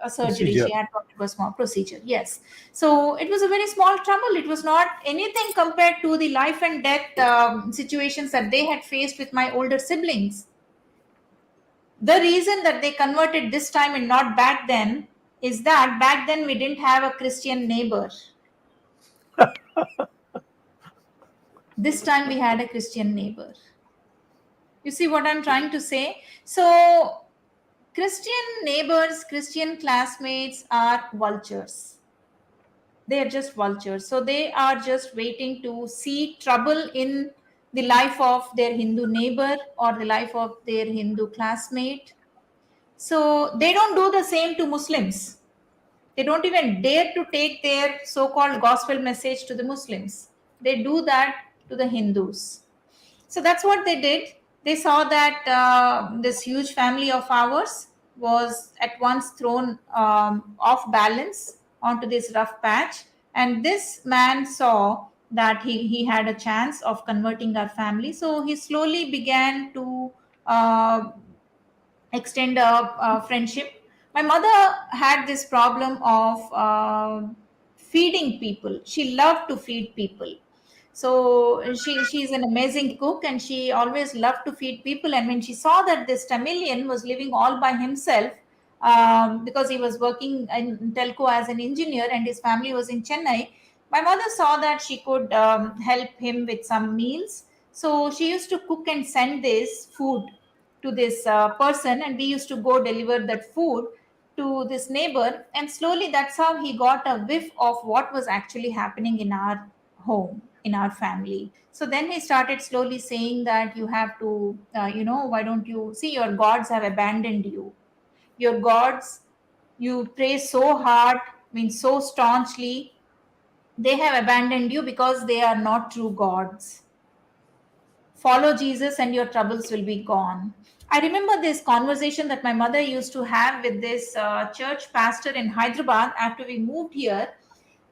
a surgery. Procedure. She had to undergo a small procedure, yes. So it was a very small trouble. It was not anything compared to the life and death situations that they had faced with my older siblings. The reason that they converted this time and not back then is that back then we didn't have a Christian neighbor. This time we had a Christian neighbor. You see what I'm trying to say? So, Christian neighbors, Christian classmates are vultures. They are just vultures. So, they are just waiting to see trouble in the life of their Hindu neighbor or the life of their Hindu classmate. So, they don't do the same to Muslims. They don't even dare to take their so called gospel message to the Muslims. They do that to the Hindus. So that's what they did. They saw that this huge family of ours was at once thrown off balance onto this rough patch. And this man saw that he had a chance of converting our family. So he slowly began to uh, extend a friendship. My mother had this problem of feeding people. She loved to feed people. So she's an amazing cook, and she always loved to feed people. And when she saw that this Tamilian was living all by himself, because he was working in telco as an engineer and his family was in Chennai, my mother saw that she could help him with some meals. So she used to cook and send this food to this person, and we used to go deliver that food to this neighbor. And slowly that's how he got a whiff of what was actually happening in our home, in our family. So then he started slowly saying that you have to, why don't you see your gods have abandoned you? Your gods, you pray so hard, means so staunchly, they have abandoned you because they are not true gods. Follow Jesus and your troubles will be gone. I remember this conversation that my mother used to have with this church pastor in Hyderabad after we moved here.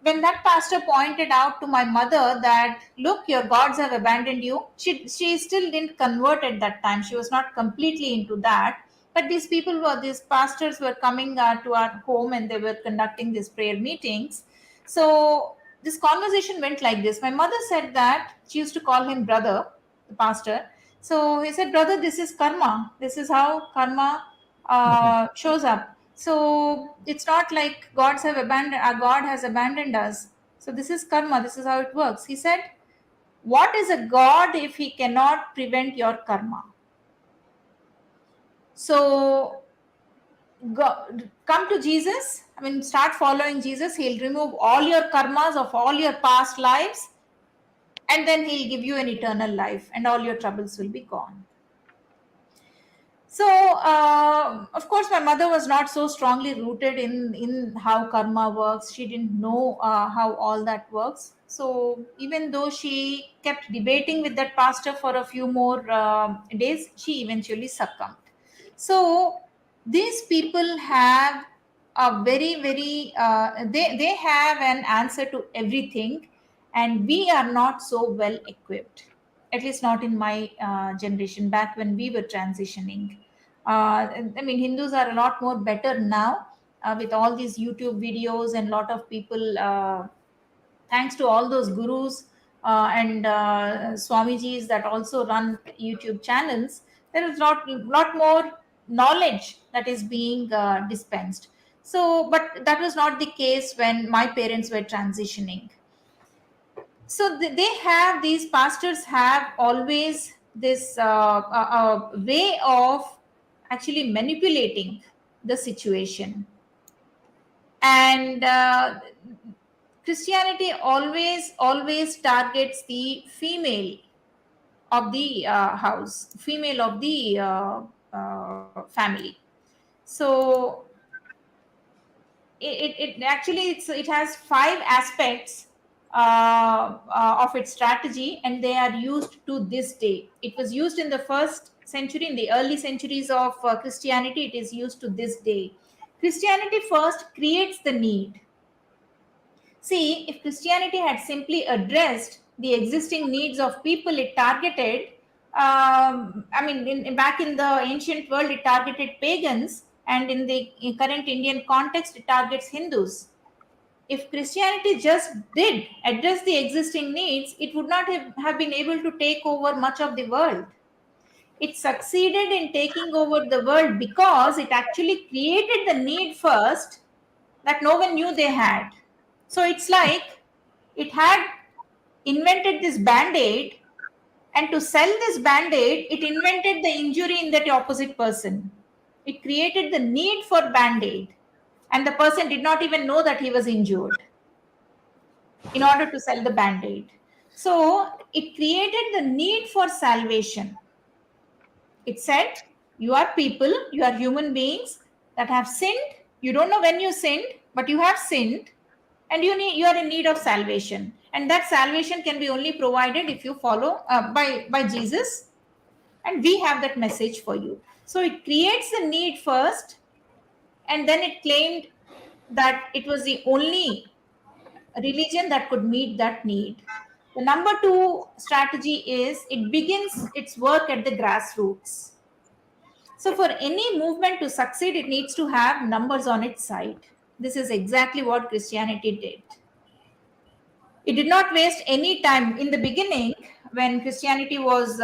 When that pastor pointed out to my mother that, look, your gods have abandoned you, she still didn't convert at that time. She was not completely into that. But these pastors were coming to our home and they were conducting these prayer meetings. So this conversation went like this. My mother said that she used to call him brother, the pastor. So he said, brother, this is karma. This is how karma shows up. So it's not like God has abandoned us. So this is karma. This is how it works. He said, what is a God if he cannot prevent your karma? So come to Jesus. I mean, start following Jesus. He'll remove all your karmas of all your past lives, and then he'll give you an eternal life, and all your troubles will be gone. So, of course, my mother was not so strongly rooted in how karma works. She didn't know how all that works. So, even though she kept debating with that pastor for a few more days, she eventually succumbed. So, these people have a they have an answer to everything, and we are not so well equipped, at least not in my generation, back when we were transitioning. I mean, Hindus are a lot more better now with all these YouTube videos, and lot of people, thanks to all those gurus and Swamijis that also run YouTube channels, there is lot more knowledge that is being dispensed. So, but that was not the case when my parents were transitioning. So they have, these pastors have always this way of actually manipulating the situation. And Christianity always targets the female of the house, female of the family. So it actually it has five aspects of its strategy, and they are used to this day. It was used in the first century, in the early centuries of Christianity. It is used to this day. Christianity first creates the need. See, if Christianity had simply addressed the existing needs of people it targeted, I mean, back in the ancient world, it targeted pagans, and in the current Indian context, it targets Hindus. If Christianity just did address the existing needs, it would not have been able to take over much of the world. It succeeded in taking over the world because it actually created the need first that no one knew they had. So it's like it had invented this band aid, and to sell this band aid, it invented the injury in that opposite person. It created the need for band aid, and the person did not even know that he was injured in order to sell the band aid. So it created the need for salvation. It said, you are people, you are human beings that have sinned. You don't know when you sinned, but you have sinned, and you are in need of salvation. And that salvation can be only provided if you follow by Jesus, and we have that message for you. So it creates the need first, and then it claimed that it was the only religion that could meet that need. The number two strategy is it begins its work at the grassroots. So, for any movement to succeed, it needs to have numbers on its side. This is exactly what Christianity did. It did not waste any time in the beginning when Christianity was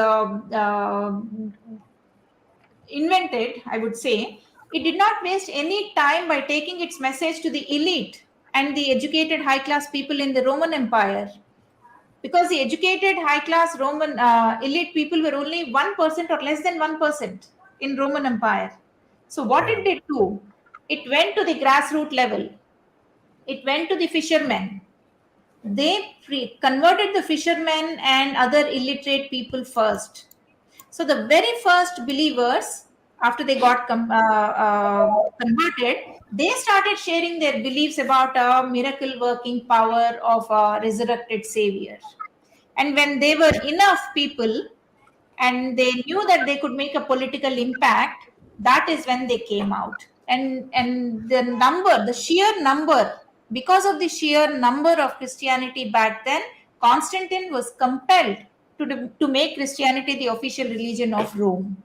invented, I would say. It did not waste any time by taking its message to the elite and the educated high class people in the Roman Empire, because the educated high class Roman elite people were only 1% or less than 1% in Roman Empire. So what it Yeah. did do, it went to the grassroots level. It went to the fishermen. they converted the fishermen and other illiterate people first. So the very first believers, after they got converted, they started sharing their beliefs about a miracle working power of a resurrected Savior. And when they were enough people and they knew that they could make a political impact, that is when they came out. And the sheer number, because of the sheer number of Christianity back then, Constantine was compelled to make Christianity the official religion of Rome.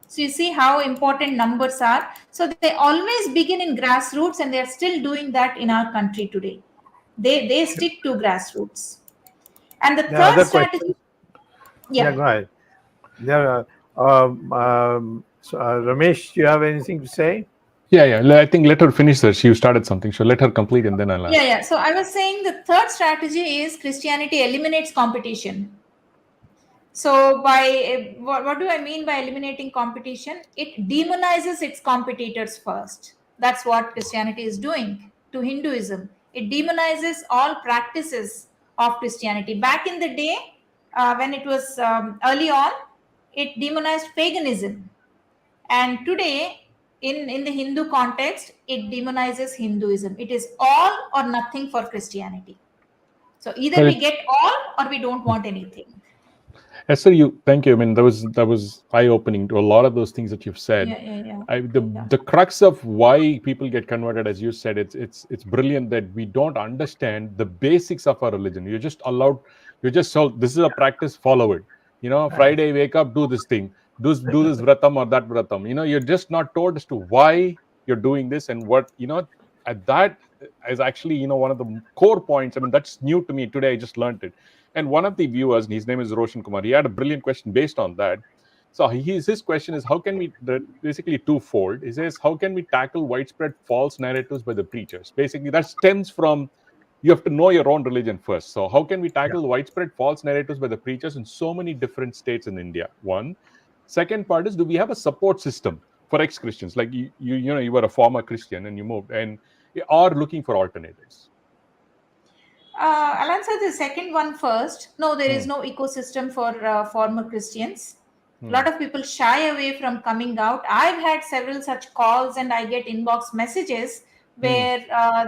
So you see how important numbers are. So they always begin in grassroots, and they are still doing that in our country today. They stick to grassroots. And the The third other strategy, question. Yeah, yeah. go ahead. There, Ramesh, do you have anything to say? Yeah. I think let her finish that. She started something. So let her complete and then I'll ask. Yeah. So I was saying the third strategy is Christianity eliminates competition. So what do I mean by eliminating competition? It demonizes its competitors first. That's what Christianity is doing to Hinduism. It demonizes all practices of Christianity. Back in the day, when it was early on, it demonized paganism. And today, in the Hindu context, it demonizes Hinduism. It is all or nothing for Christianity. So either Well, we get all or we don't want anything. Esther, thank you. I mean, that was eye-opening to a lot of those things that you've said. Yeah. The crux of why people get converted, as you said, it's brilliant that we don't understand the basics of our religion. You're just allowed. You're just told this is a practice, follow it. Friday wake up, do this thing, do this vratam or that vratam. You're just not told as to why you're doing this and what. At that is actually one of the core points. I mean, that's new to me today. I just learned it. And one of the viewers, and his name is Roshan Kumar, he had a brilliant question based on that. So his question is, how can we, basically twofold. He says, how can we tackle widespread false narratives by the preachers? Basically, that stems from, you have to know your own religion first. So how can we tackle the widespread false narratives by the preachers in so many different states in India? One. Second part is, do we have a support system for ex-Christians? Like you were a former Christian and you moved and are looking for alternatives. I'll answer the second one first. No, there is no ecosystem for former Christians. A lot of people shy away from coming out. I've had several such calls, and I get inbox messages where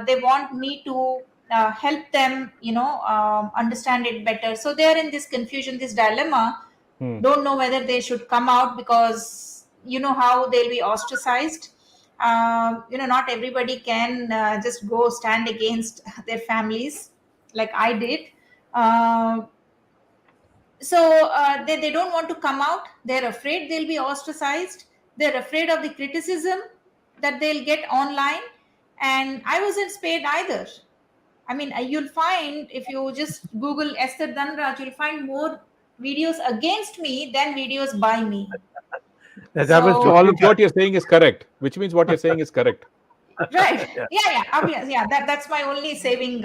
they want me to help them, understand it better. So they are in this confusion, this dilemma. Don't know whether they should come out because you know how they'll be ostracized. Not everybody can just go stand against their families like I did. They don't want to come out. They're afraid they'll be ostracized. They're afraid of the criticism that they'll get online. And I wasn't spared either. I mean, you'll find, if you just Google Esther Dhanraj, you'll find more videos against me than videos by me. That happens to So, all of us. What you're saying is correct, which means what you're saying is correct. right. Yeah. Obvious. Yeah. That's my only saving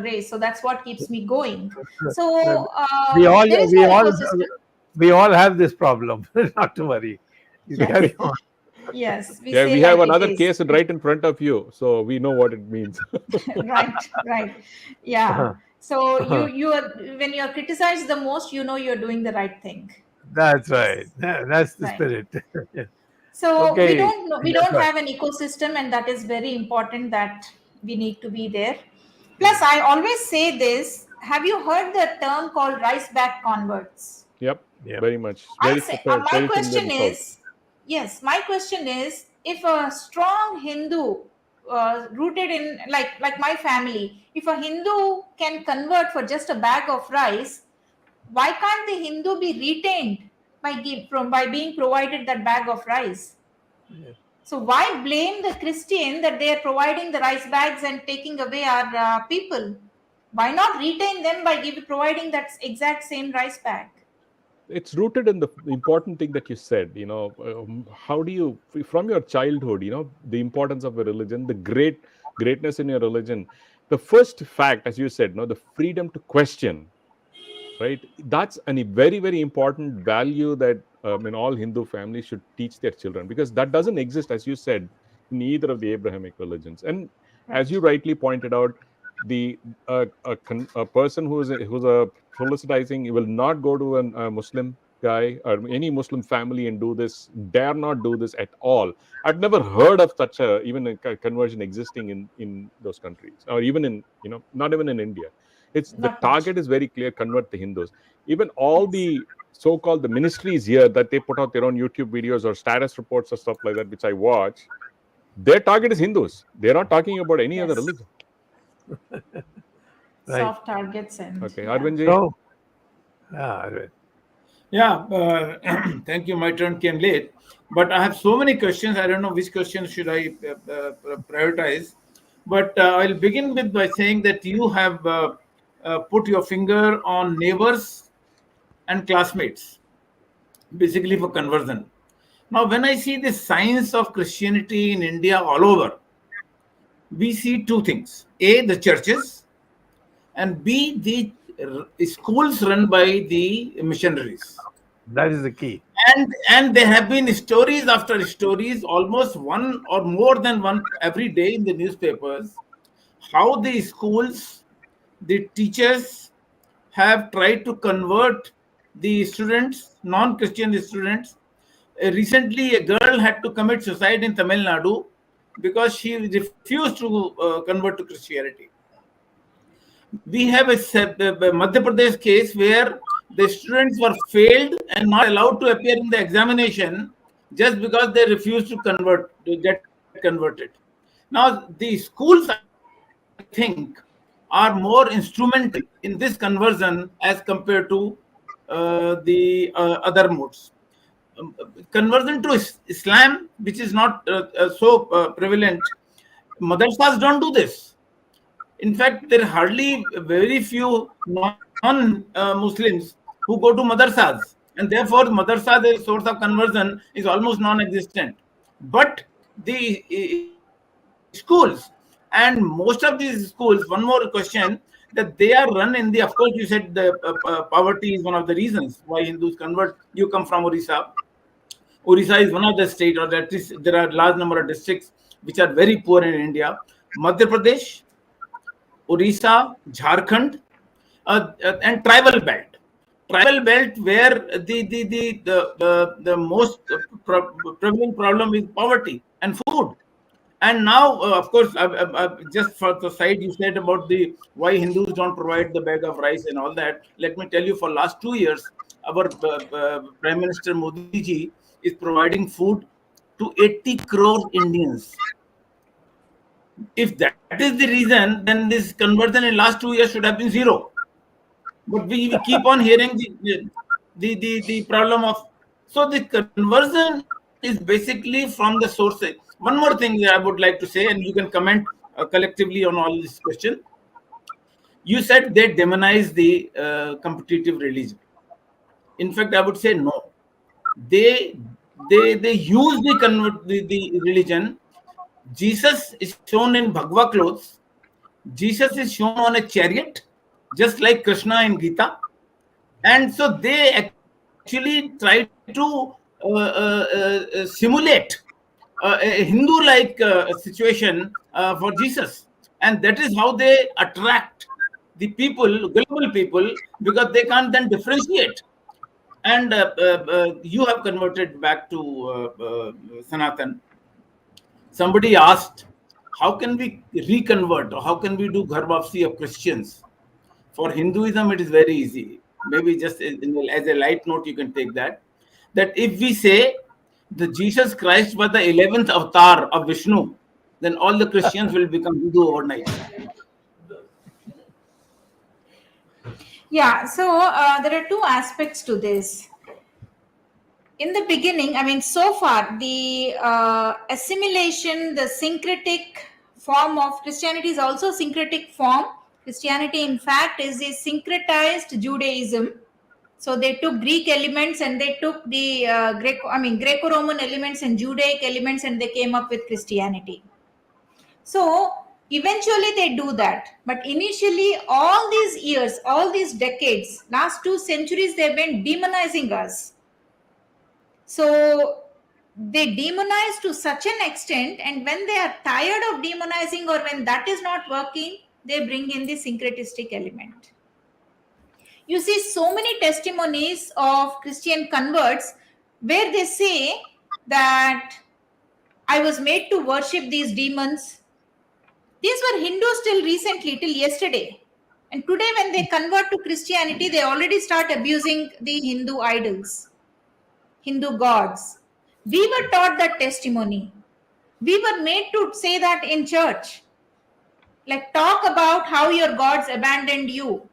grace. So that's what keeps me going. So we all there is we no all ecosystem. we all have this problem. Not to worry. You carry on. Yes, we Yeah, say we like have it another is. case right in front of you, so we know what it means. Right. Yeah. So you are, when you are criticized the most, you're doing the right thing. That's right. That's the Right. spirit. So we Okay. don't know, we don't have an ecosystem, and that is very important that we need to be there. Plus, I always say this. Have you heard the term called rice bag converts? Yep, Yeah. very much. I Very, say my very familiar question in South. is, yes, my question is, if a strong Hindu rooted in like my family, if a Hindu can convert for just a bag of rice, why can't the Hindu be retained by being provided that bag of rice? So why blame the Christian that they are providing the rice bags and taking away our people? Why not retain them by providing that exact same rice bag? It's rooted in the important thing that you said. How do you, from your childhood, the importance of a religion, the greatness in your religion, the first fact, as you said, the freedom to question, right? That's a very, very important value that all Hindu families should teach their children, because that doesn't exist, as you said, in either of the Abrahamic religions. And as Right. you rightly pointed out, a person who's a proselytizing will not go to a Muslim guy or any Muslim family and do this. Dare not do this at all. I've never heard of such a even a conversion existing in those countries, or even in, not even in India. It's the Not much. target is very clear: convert the Hindus. Even all Yes. the so-called the ministries here that they put out their own YouTube videos or status reports or stuff like that, which I watch, their target is Hindus. They're not talking about any other Yes. religion. Right. Soft targets and Okay, yeah. Arvindji. So, right. Yeah, thank you. My turn came late, but I have so many questions. I don't know which questions should I prioritize. But I'll begin with by saying that you have put your finger on neighbors and classmates, basically for conversion. Now, when I see the signs of Christianity in India all over, we see two things: A, the churches, and B, the schools run by the missionaries. That is the key. And there have been stories after stories, almost one or more than one every day in the newspapers, how the schools, the teachers have tried to convert the students, non-Christian students. Recently, a girl had to commit suicide in Tamil Nadu because she refused to convert to Christianity. We have a Madhya Pradesh case where the students were failed and not allowed to appear in the examination just because they refused to get converted. Now, the schools, I think, are more instrumental in this conversion as compared to the other modes. Conversion to Islam, which is not so prevalent, madrasas don't do this. In fact, there are hardly very few non-Muslims who go to madrasas, and therefore madrasa, the source of conversion, is almost non-existent. But the schools, and most of these schools, one more question, that they are run in the, of course, you said the poverty is one of the reasons why Hindus convert. You come from Orissa. Orissa is one of the state, or at least there are large number of districts which are very poor in India. Madhya Pradesh, Orissa, Jharkhand, and tribal belt. Tribal belt where the most prevalent problem is poverty and food. And now, of course, just for the side you said about the why Hindus don't provide the bag of rice and all that. Let me tell you, for last 2 years, our Prime Minister Modi ji is providing food to 80 crore Indians. If that is the reason, then this conversion in last 2 years should have been zero. But we keep on hearing the problem of, so the conversion is basically from the sources. One more thing that I would like to say, and you can comment collectively on all this question. You said they demonize the competitive religion. In fact, I would say no. They use the religion. Jesus is shown in Bhagwa clothes. Jesus is shown on a chariot, just like Krishna in Gita. And so they actually try to simulate a Hindu-like situation for Jesus. And that is how they attract the people, global people, because they can't then differentiate. And you have converted back to Sanatan. Somebody asked, how can we reconvert, or how can we do Garbhavsi of Christians? For Hinduism, it is very easy. Maybe just as a light note, you can take that. That if we say the Jesus Christ was the 11th avatar of Vishnu, then all the Christians will become Hindu overnight. Yeah, so there are two aspects to this. In the beginning, I mean, so far, the assimilation, the syncretic form of Christianity is also syncretic form. Christianity, in fact, is a syncretized Judaism. So they took Greek elements and they took the Greco-Roman elements and Judaic elements, and they came up with Christianity. So eventually they do that. But initially, all these years, all these decades, last 2 centuries, they've been demonizing us. So they demonize to such an extent, and when they are tired of demonizing, or when that is not working, they bring in the syncretistic element. You see so many testimonies of Christian converts where they say that I was made to worship these demons. These were Hindus till recently, till yesterday. And today, when they convert to Christianity, they already start abusing the Hindu idols, Hindu gods. We were taught that testimony. We were made to say that in church. Like, talk about how your gods abandoned you.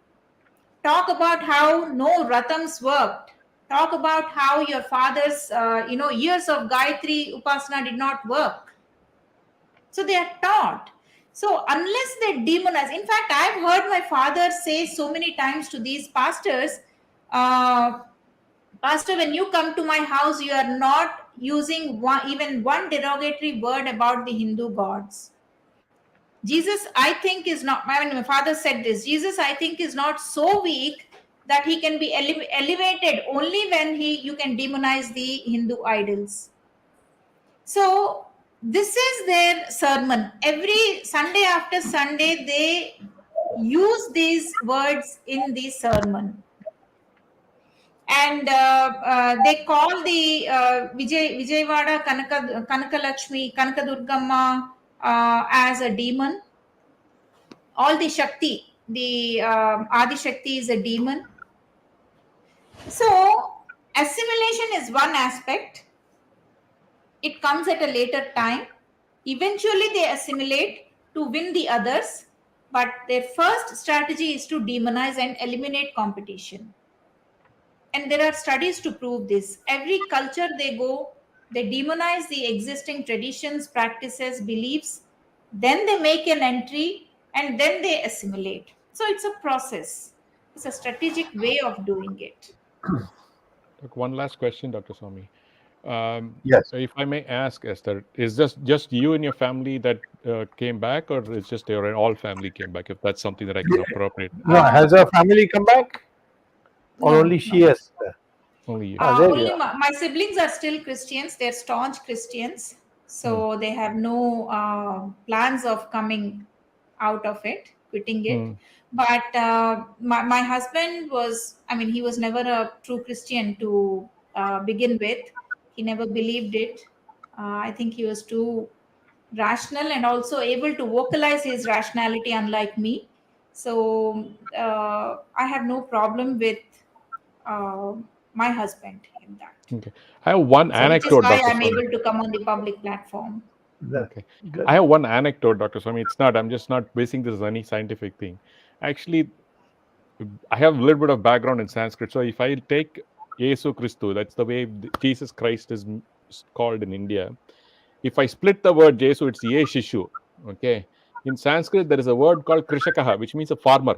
Talk about how no ratams worked. Talk about how your father's, years of Gayatri Upasana did not work. So they are taught. So unless they demonize, in fact, I've heard my father say so many times to these pastors, Pastor, when you come to my house, you are not using even one derogatory word about the Hindu gods. Jesus, I think, is not, I mean, my father said this, Jesus, I think, is not so weak that he can be elevated only when you can demonize the Hindu idols. So this is their sermon. Every Sunday after Sunday, they use these words in the sermon. And they call the Vijayawada Kanakalakshmi, Kanakadurgamma as a demon. All the Shakti, the Adi Shakti is a demon. So assimilation is one aspect. It comes at a later time. Eventually they assimilate to win the others, but their first strategy is to demonize and eliminate competition. And there are studies to prove this. Every culture they go, they demonize the existing traditions, practices, beliefs, then they make an entry, and then they assimilate. So it's a process. It's a strategic way of doing it. Look, one last question, Dr. Swamy. Yes. So if I may ask, Esther, is this just you and your family that came back, or is just your all family came back? If that's something that I can appropriate, No, has her family come back? Or No, only she no. has? only you. There you Only are. my siblings are still Christians. They're staunch Christians. So they have no plans of coming out of it, quitting it. But my husband was, I mean, he was never a true Christian to begin with. He never believed it. I think he was too rational and also able to vocalize his rationality, unlike me. So I have no problem with uh, my husband in that. Okay. I have one So, which is anecdote, why Dr. I'm Swamy. able to come on the public platform. Okay. Good. I have one anecdote, Dr. Swamy. It's not, I'm just not basing this on any scientific thing. Actually, I have a little bit of background in Sanskrit. So if I take Yesu Christu, that's the way Jesus Christ is called in India. If I split the word Jesu, it's Yeshishu. Okay. In Sanskrit, there is a word called Krishakaha, which means a farmer.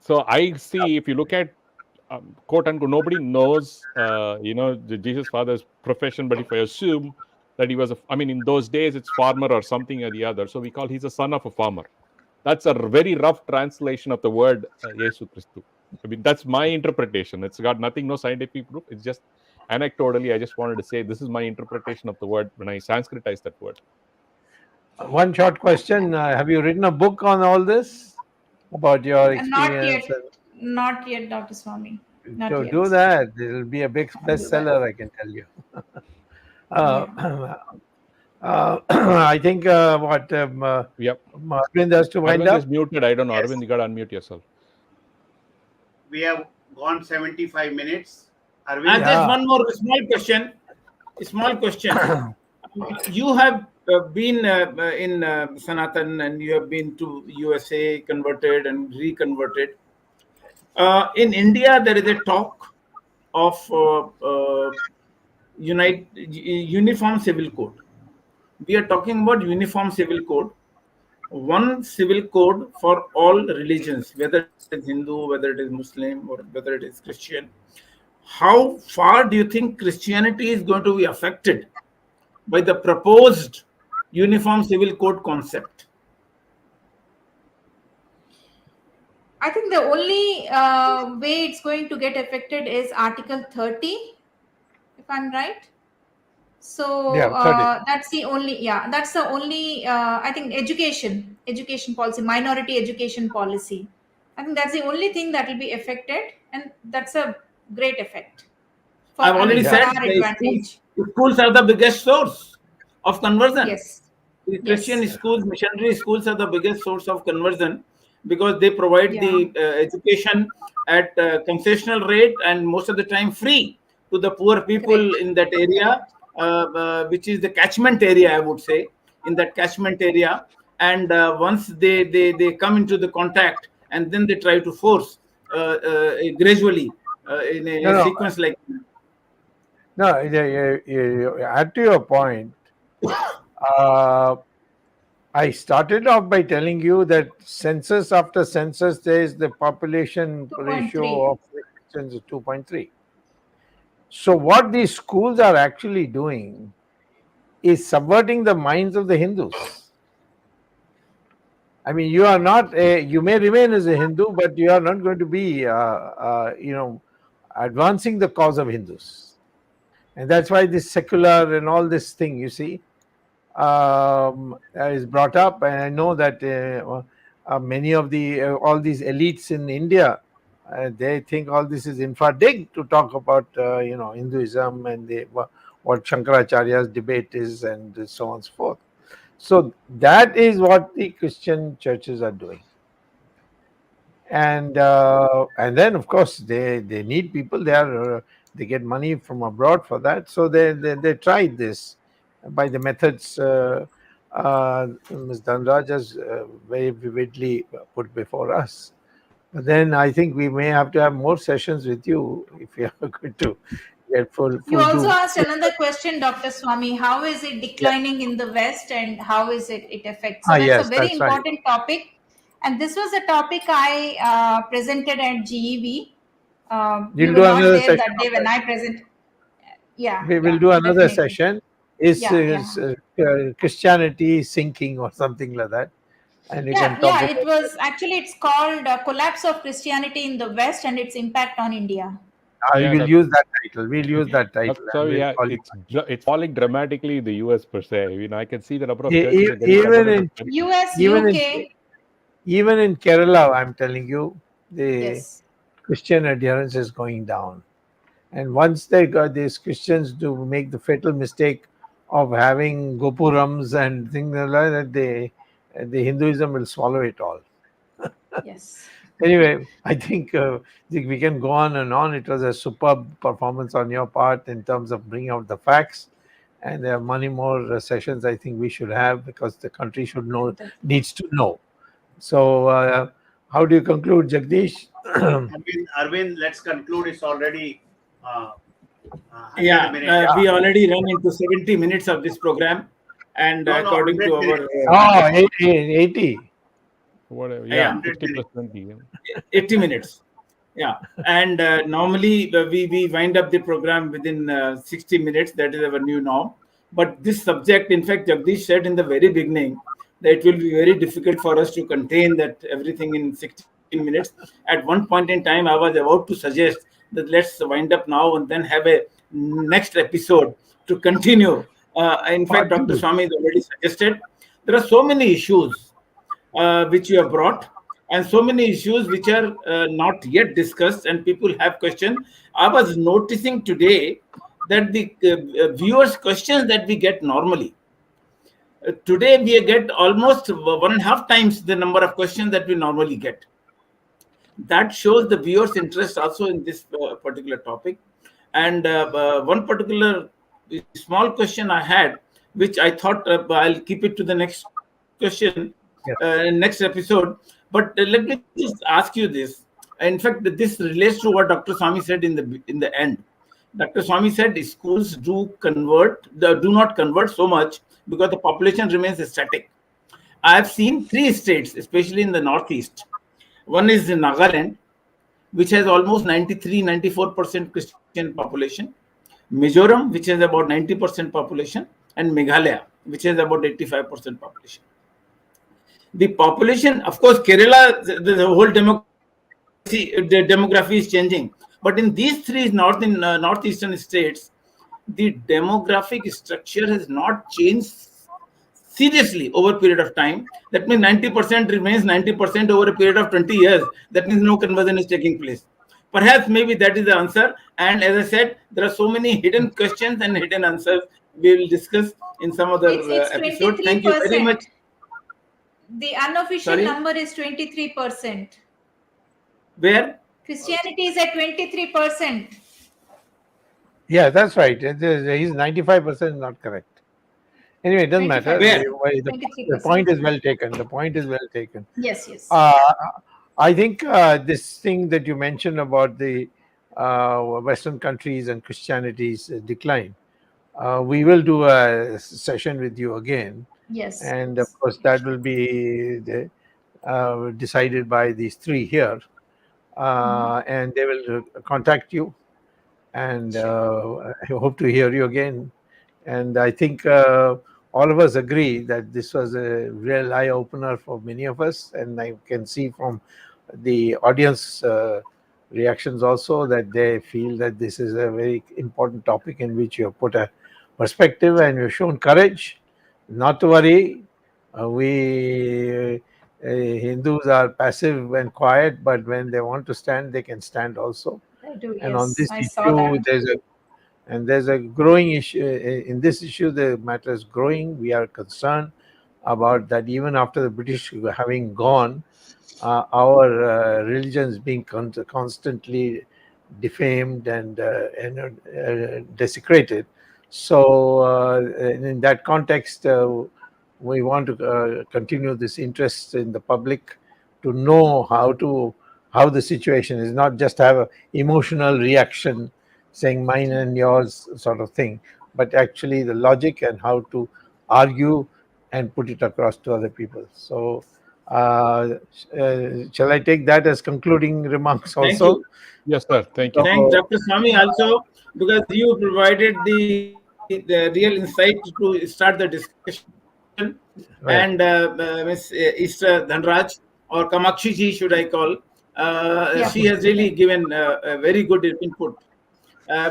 So I see, if you look at quote unquote, nobody knows, the Jesus father's profession, but if I assume that he was in those days, it's farmer or something or the other. So we call he's a son of a farmer. That's a very rough translation of the word Yesu Christu. I mean, that's my interpretation. It's got nothing, no scientific proof. It's just anecdotally, I just wanted to say this is my interpretation of the word when I Sanskritize that word. One short question. Have you written a book on all this? About your experience? Not yet, Dr. Swamy. Not So yet. do that. It will be a big bestseller, I can tell you. I think Yep. Arvind has to wind Arvind up. is muted. I don't know. Yes. Arvind, you got to unmute yourself. We have gone 75 minutes. And Arvind, there's one more small question. Small question. You have been in Sanatan, and you have been to USA, converted and reconverted. In India, there is a talk of uniform civil code. We are talking about uniform civil code, one civil code for all religions, whether it is Hindu, whether it is Muslim, or whether it is Christian. How far do you think Christianity is going to be affected by the proposed uniform civil code concept? I think the only way it's going to get affected is Article 30, if I'm right. So Yeah, 30. that's the only, I think education. education policy, minority education policy. I think that's the only thing that will be affected, and that's a great effect. For, I've I already mean, for Yeah. said our the advantage. schools are the biggest source of conversion. Yes. The Yes. Christian schools, missionary schools are the biggest source of conversion because they provide Yeah. the education at concessional rate and most of the time free to the poor people Correct. in that area, which is the catchment area, I would say, in that catchment area. And once they come into the contact and then they try to force gradually in No, a no, sequence like no. Add to your point. Uh, I started off by telling you that census after census, there is the population ratio 2.3. of Christians is 2.3. So, what these schools are actually doing is subverting the minds of the Hindus. I mean, you are not you may remain as a Hindu, but you are not going to be, advancing the cause of Hindus. And that's why this secular and all this thing, you see, is brought up. And I know that many of the all these elites in India, they think all this is infra dig to talk about Hinduism and what Shankaracharya's debate is and so on and so forth. So that is what the Christian churches are doing. And then of course they need people. They get money from abroad for that, so they tried this by the methods Ms. Dhanraj has very vividly put before us. But then I think we may have to have more sessions with you if we are going to get full You also do. asked another question, Dr. Swamy. How is it declining in the West, and how is it affects? So that's a Yes, very that's right. important topic, and this was a topic I presented at GEV. You We'll were do not another there session that day of when that. I present. Yeah, We will yeah, do another definitely. session. Is Yeah. Christianity sinking or something like that? And you can talk Yeah. about It was actually, it's called Collapse of Christianity in the West and its impact on India. I Yeah, will use that title. We'll use that title So and we'll yeah, call you. it's falling dramatically in the US per se. I can see the number of E- churches e- are getting Even converted to in Christian. US, even in UK. even in Kerala, I'm telling you, the Yes. Christian adherence is going down. And once they got these Christians to make the fatal mistake of having gopurams and things like that, the Hinduism will swallow it all. Yes. Anyway, I think we can go on and on. It was a superb performance on your part in terms of bringing out the facts. And there are many more sessions I think we should have because the country should know, needs to know. So, how do you conclude, Jagdish? Arvind, let's conclude. It's already 100 yeah, minutes. we already run into 70 minutes of this program, and No, no, according 100 to our minutes. Oh, 80. Whatever. Yeah, yeah, 100 50 plus minutes. 20. Yeah. 80 minutes. Yeah, and normally we wind up the program within 60 minutes. That is our new norm. But this subject, in fact, Jagdish said in the very beginning that it will be very difficult for us to contain that everything in 16 minutes. At one point in time, I was about to suggest that let's wind up now and then have a next episode to continue. In fact, Part Dr. two. Swamy has already suggested there are so many issues which you have brought, and so many issues which are not yet discussed, and people have questions. I was noticing today that the viewers' questions that we get normally, today we get almost 1.5 times the number of questions that we normally get. That shows the viewers' interest also in this particular topic. And one particular small question I had, which I thought I'll keep it to the next question, Yes. next episode. But let me just ask you this. In fact, this relates to what Dr. Swamy said in the end. Dr. Swamy said schools do not convert so much because the population remains static. I have seen 3 states, especially in the northeast. One is in Nagaland, which has almost 93-94% Christian population, Mizoram, which has about 90% population, and Meghalaya, which has about 85% population. The population, of course, Kerala, the whole the demography is changing. But in these three northeastern states, the demographic structure has not changed seriously over a period of time, that means 90% remains 90% over a period of 20 years. That means no conversion is taking place. Perhaps maybe that is the answer. And as I said, there are so many hidden questions and hidden answers we will discuss in some other It's episode. Thank you very 23%. much. The unofficial Sorry, number is 23%. where? Christianity is at 23%. Yeah, that's right. He's 95% not correct. Anyway, it doesn't matter. 25%. The 23%. point is well taken. The point is well taken. Yes, yes. I think this thing that you mentioned about the Western countries and Christianity's decline, we will do a session with you again. Yes. And of course, that will be decided by these three here. And they will contact you. And I hope to hear you again. And I think all of us agree that this was a real eye opener for many of us. And I can see from the audience reactions also that they feel that this is a very important topic in which you have put a perspective and you've shown courage. Not to worry. We Hindus are passive and quiet, but when they want to stand, they can stand also. I do, And on yes. this I saw issue, that. there's a growing issue. In this issue, the matter is growing. We are concerned about that even after the British having gone, our religion is being constantly defamed and desecrated. So, in that context, we want to continue this interest in the public to know how the situation is, not just have an emotional reaction saying mine and yours sort of thing, but actually the logic and how to argue and put it across to other people. So, shall I take that as concluding remarks Thank also? you. Yes, sir. Thank you. Thank Dr. Swamy also, because you provided the real insight to start the discussion. And Right. Miss Esther Dhanraj, or Kamakshi ji, should I call? Yeah. She has really given a very good input.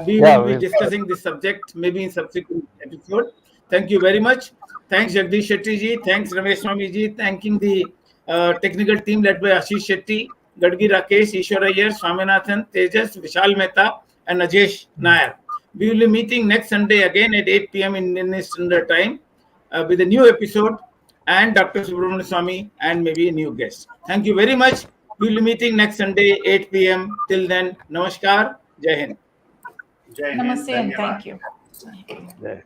We Yeah, will be discussing this subject maybe in subsequent episode. Thank you very much. Thanks Jagdish Shetty ji. Thanks Ramesh Swamy ji. Thanking the technical team led by Ashish Shetty, Gadgi Rakesh, Ishwar Iyer, Swaminathan, Tejas, Vishal Mehta, and Ajesh Nair. We will be meeting next Sunday again at 8 p.m. in Indian Standard Time with a new episode and Dr. Subramanian Swamy and maybe a new guest. Thank you very much. We will be meeting next Sunday 8 p.m. Till then, Namaskar, Jai Hind. Jai Hind. Namaste and Dhanyavad. thank you. Yeah.